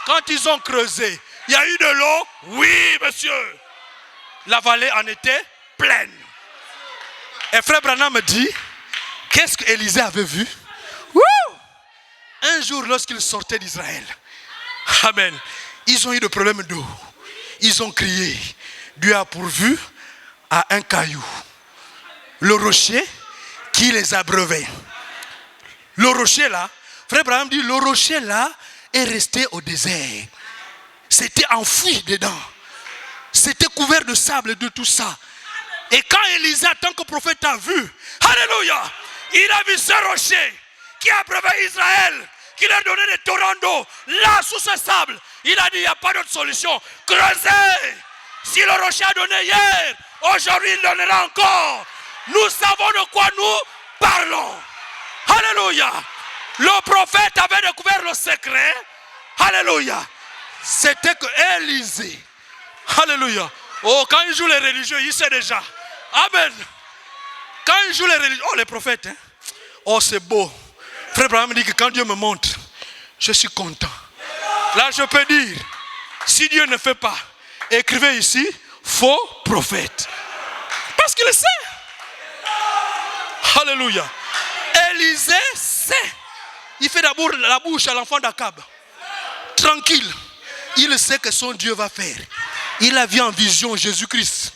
Quand ils ont creusé, il y a eu de l'eau. Oui, monsieur. La vallée en était pleine. Et frère Branham me dit, qu'est-ce qu'Élisée avait vu? Woo! Un jour, lorsqu'il sortait d'Israël, amen, ils ont eu des problèmes d'eau. Ils ont crié. Dieu a pourvu à un caillou. Le rocher qui les abreuvait. Le rocher là, frère Abraham dit, le rocher là est resté au désert. C'était enfoui dedans. C'était couvert de sable et de tout ça. Et quand Élisée, en tant que prophète, a vu, alléluia, il a vu ce rocher qui abreuvait Israël, qui leur donnait des torrents d'eau, là sous ce sable. Il a dit, il n'y a pas d'autre solution. Creusez. Si le rocher a donné hier, aujourd'hui il donnera encore. Nous savons de quoi nous parlons. Alléluia. Le prophète avait découvert le secret. Alléluia. C'était que Élisée. Alléluia. Oh, quand il joue les religieux, il sait déjà. Amen. Quand il joue les religieux, oh les prophètes. Hein? Oh, c'est beau. Frère Abraham dit que quand Dieu me montre, je suis content. Là, je peux dire, si Dieu ne fait pas, écrivez ici, faux prophète. Parce qu'il le sait. Alléluia. Élisée sait. Il fait d'abord la bouche à l'enfant d'Akab. Tranquille. Il sait que son Dieu va faire. Il a vu en vision Jésus-Christ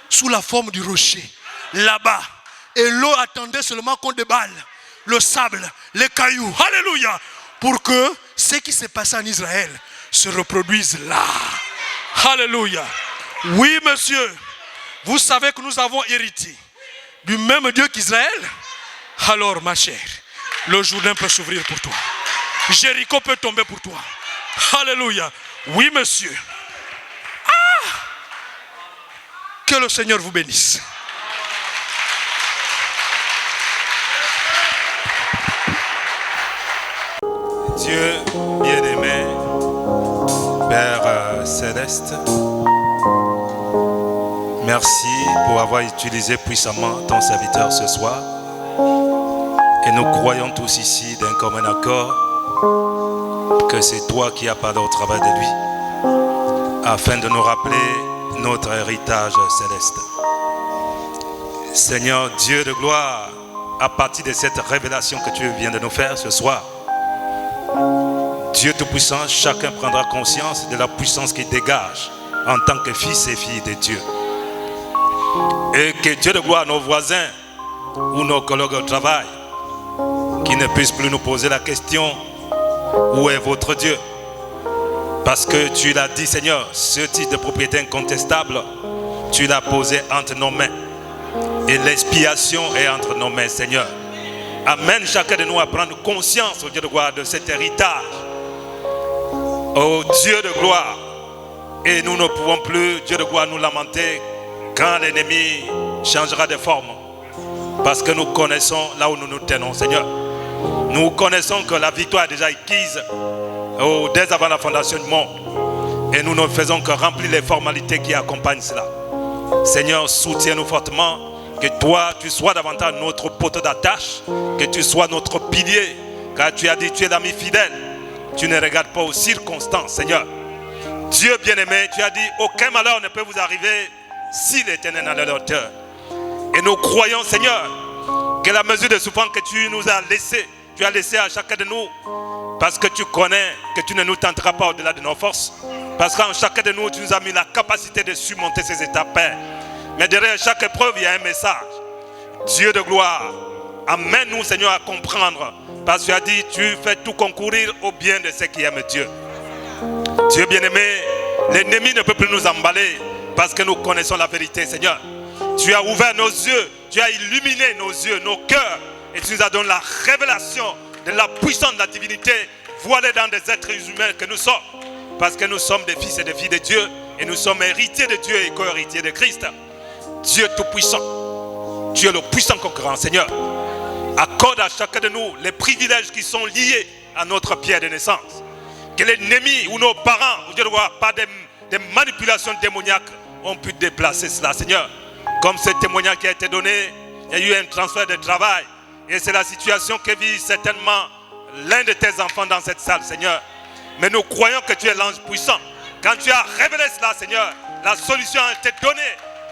sous la forme du rocher, là-bas. Et l'eau attendait seulement qu'on déballe le sable, les cailloux. Alléluia. Pour que ce qui s'est passé en Israël se reproduise là. Alléluia. Oui, monsieur. Vous savez que nous avons hérité du même Dieu qu'Israël. Alors, ma chère, le Jourdain peut s'ouvrir pour toi. Jéricho peut tomber pour toi. Alléluia. Oui, monsieur. Ah! Que le Seigneur vous bénisse. Dieu bien-aimé, Père céleste, merci pour avoir utilisé puissamment ton serviteur ce soir. Et nous croyons tous ici d'un commun accord que c'est toi qui as parlé au travers de lui, afin de nous rappeler notre héritage céleste. Seigneur Dieu de gloire, à partir de cette révélation que tu viens de nous faire ce soir, Dieu Tout-Puissant, chacun prendra conscience de la puissance qu'il dégage en tant que fils et filles de Dieu. Et que Dieu de gloire, nos voisins ou nos collègues au travail, qui ne puissent plus nous poser la question, où est votre Dieu? Parce que tu l'as dit, Seigneur, ce titre de propriété incontestable, tu l'as posé entre nos mains. Et l'expiation est entre nos mains, Seigneur. Amène chacun de nous à prendre conscience, au Dieu de gloire, de cet héritage. Ô Dieu de gloire. Et nous ne pouvons plus, Dieu de gloire, nous lamenter quand l'ennemi changera de forme. Parce que nous connaissons là où nous nous tenons, Seigneur. Nous connaissons que la victoire est déjà acquise dès avant la fondation du monde. Et nous ne faisons que remplir les formalités qui accompagnent cela. Seigneur, soutiens-nous fortement. Que toi, tu sois davantage notre poteau d'attache. Que tu sois notre pilier. Car tu as dit, tu es l'ami fidèle. Tu ne regardes pas aux circonstances, Seigneur. Dieu bien-aimé, tu as dit, aucun malheur ne peut vous arriver si l'Éternel est à la hauteur. Et nous croyons, Seigneur, que la mesure de souffrance que tu nous as laissée, tu as laissé à chacun de nous, parce que tu connais que tu ne nous tenteras pas au-delà de nos forces. Parce qu'en chacun de nous, tu nous as mis la capacité de surmonter ces étapes. Mais derrière chaque épreuve, il y a un message. Dieu de gloire, amène-nous, Seigneur, à comprendre. Parce que tu as dit, tu fais tout concourir au bien de ceux qui aiment Dieu. Dieu bien-aimé, l'ennemi ne peut plus nous emballer parce que nous connaissons la vérité, Seigneur. Tu as ouvert nos yeux, tu as illuminé nos yeux, nos cœurs, et tu nous as donné la révélation de la puissance de la divinité voilée dans des êtres humains que nous sommes. Parce que nous sommes des fils et des filles de Dieu, et nous sommes héritiers de Dieu et co-héritiers de Christ. Dieu Tout-Puissant, tu es le puissant conquérant, Seigneur. Accorde à chacun de nous les privilèges qui sont liés à notre pierre de naissance. Que l'ennemi ou nos parents, ou Dieu le voit, par des manipulations démoniaques, ont pu déplacer cela, Seigneur. Comme ce témoignage qui a été donné, il y a eu un transfert de travail. Et c'est la situation que vit certainement l'un de tes enfants dans cette salle, Seigneur. Mais nous croyons que tu es l'ange puissant. Quand tu as révélé cela, Seigneur, la solution a été donnée.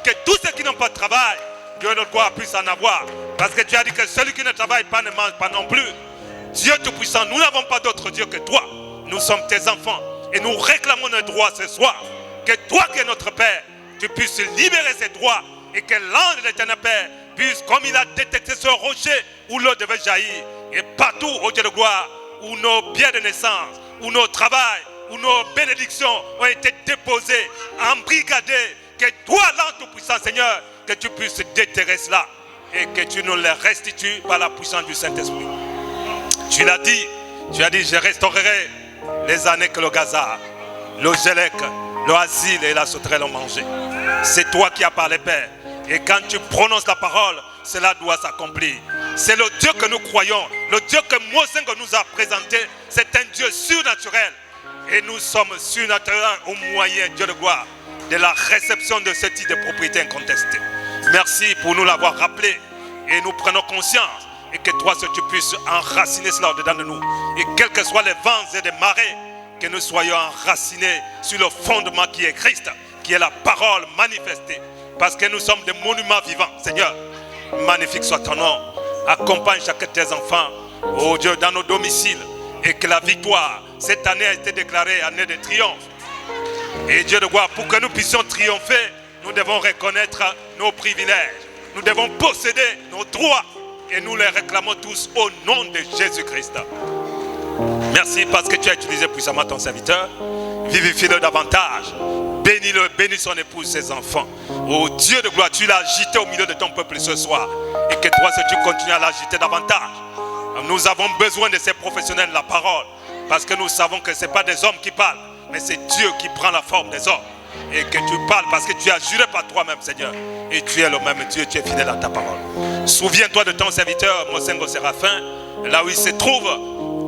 Que tous ceux qui n'ont pas de travail, Dieu notre gloire puisse en avoir. Parce que tu as dit que celui qui ne travaille pas ne mange pas non plus. Dieu Tout-Puissant, nous n'avons pas d'autre Dieu que toi. Nous sommes tes enfants et nous réclamons nos droits ce soir. Que toi qui es notre Père, tu puisses libérer ces droits et que l'ange de l'Éternel Père puisse, comme il a détecté ce rocher où l'eau devait jaillir, et partout, au Dieu de gloire, où nos biens de naissance, où nos travails, où nos bénédictions ont été déposées, embrigadées, que toi, l'ange Tout-Puissant, Seigneur, que tu puisses déterrer cela et que tu nous les restitues par la puissance du Saint-Esprit. Tu l'as dit, tu as dit, je restaurerai les années que le gazard, le gélec, le asile et la sauterelle ont mangé. C'est toi qui as parlé, Père. Et quand tu prononces la parole, cela doit s'accomplir. C'est le Dieu que nous croyons, le Dieu que Mosengo nous a présenté. C'est un Dieu surnaturel. Et nous sommes surnaturels au moyen, Dieu de gloire, de la réception de ce type de propriété incontestée. Merci pour nous l'avoir rappelé. Et nous prenons conscience. Et que toi, tu puisses enraciner cela au-dedans de nous. Et quels que soient les vents et les marées, que nous soyons enracinés sur le fondement qui est Christ, qui est la parole manifestée. Parce que nous sommes des monuments vivants. Seigneur, magnifique soit ton nom. Accompagne chacun de tes enfants, oh Dieu, dans nos domiciles. Et que la victoire, cette année a été déclarée année de triomphe. Et Dieu de gloire, pour que nous puissions triompher, nous devons reconnaître nos privilèges. Nous devons posséder nos droits. Et nous les réclamons tous au nom de Jésus-Christ. Merci parce que tu as utilisé puissamment ton serviteur. Vivifie-le davantage. Bénis-le, bénis son épouse, ses enfants. Oh Dieu de gloire, tu l'as agité au milieu de ton peuple ce soir. Et que toi, si tu continues à l'agiter davantage. Nous avons besoin de ces professionnels de la parole. Parce que nous savons que ce n'est pas des hommes qui parlent, mais c'est Dieu qui prend la forme des hommes. Et que tu parles parce que tu as juré par toi-même, Seigneur. Et tu es le même Dieu, tu es fidèle à ta parole. Souviens-toi de ton serviteur, Mosengo Séraphin, là où il se trouve.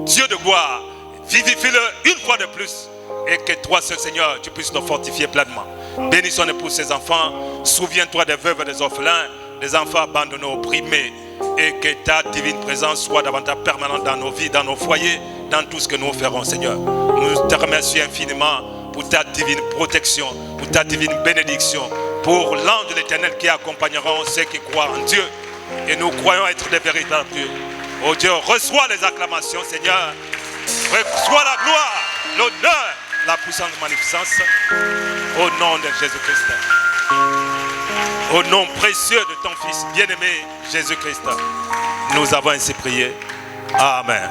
Dieu de gloire, vivifie-le une fois de plus. Et que toi, ce Seigneur, tu puisses le fortifier pleinement. Bénis son épouse, ses enfants. Souviens-toi des veuves et des orphelins, des enfants abandonnés, opprimés. Et que ta divine présence soit davantage permanente dans nos vies, dans nos foyers, dans tout ce que nous ferons, Seigneur. Nous te remercions infiniment pour ta divine protection, pour ta divine bénédiction, pour l'ange de l'Éternel qui accompagneront ceux qui croient en Dieu. Et nous croyons être des véritables dieux. Oh Dieu, reçois les acclamations, Seigneur. Reçois la gloire, l'honneur, la puissance, la magnificence. Au nom de Jésus-Christ. Au nom précieux de ton Fils bien-aimé, Jésus-Christ. Nous avons ainsi prié. Amen.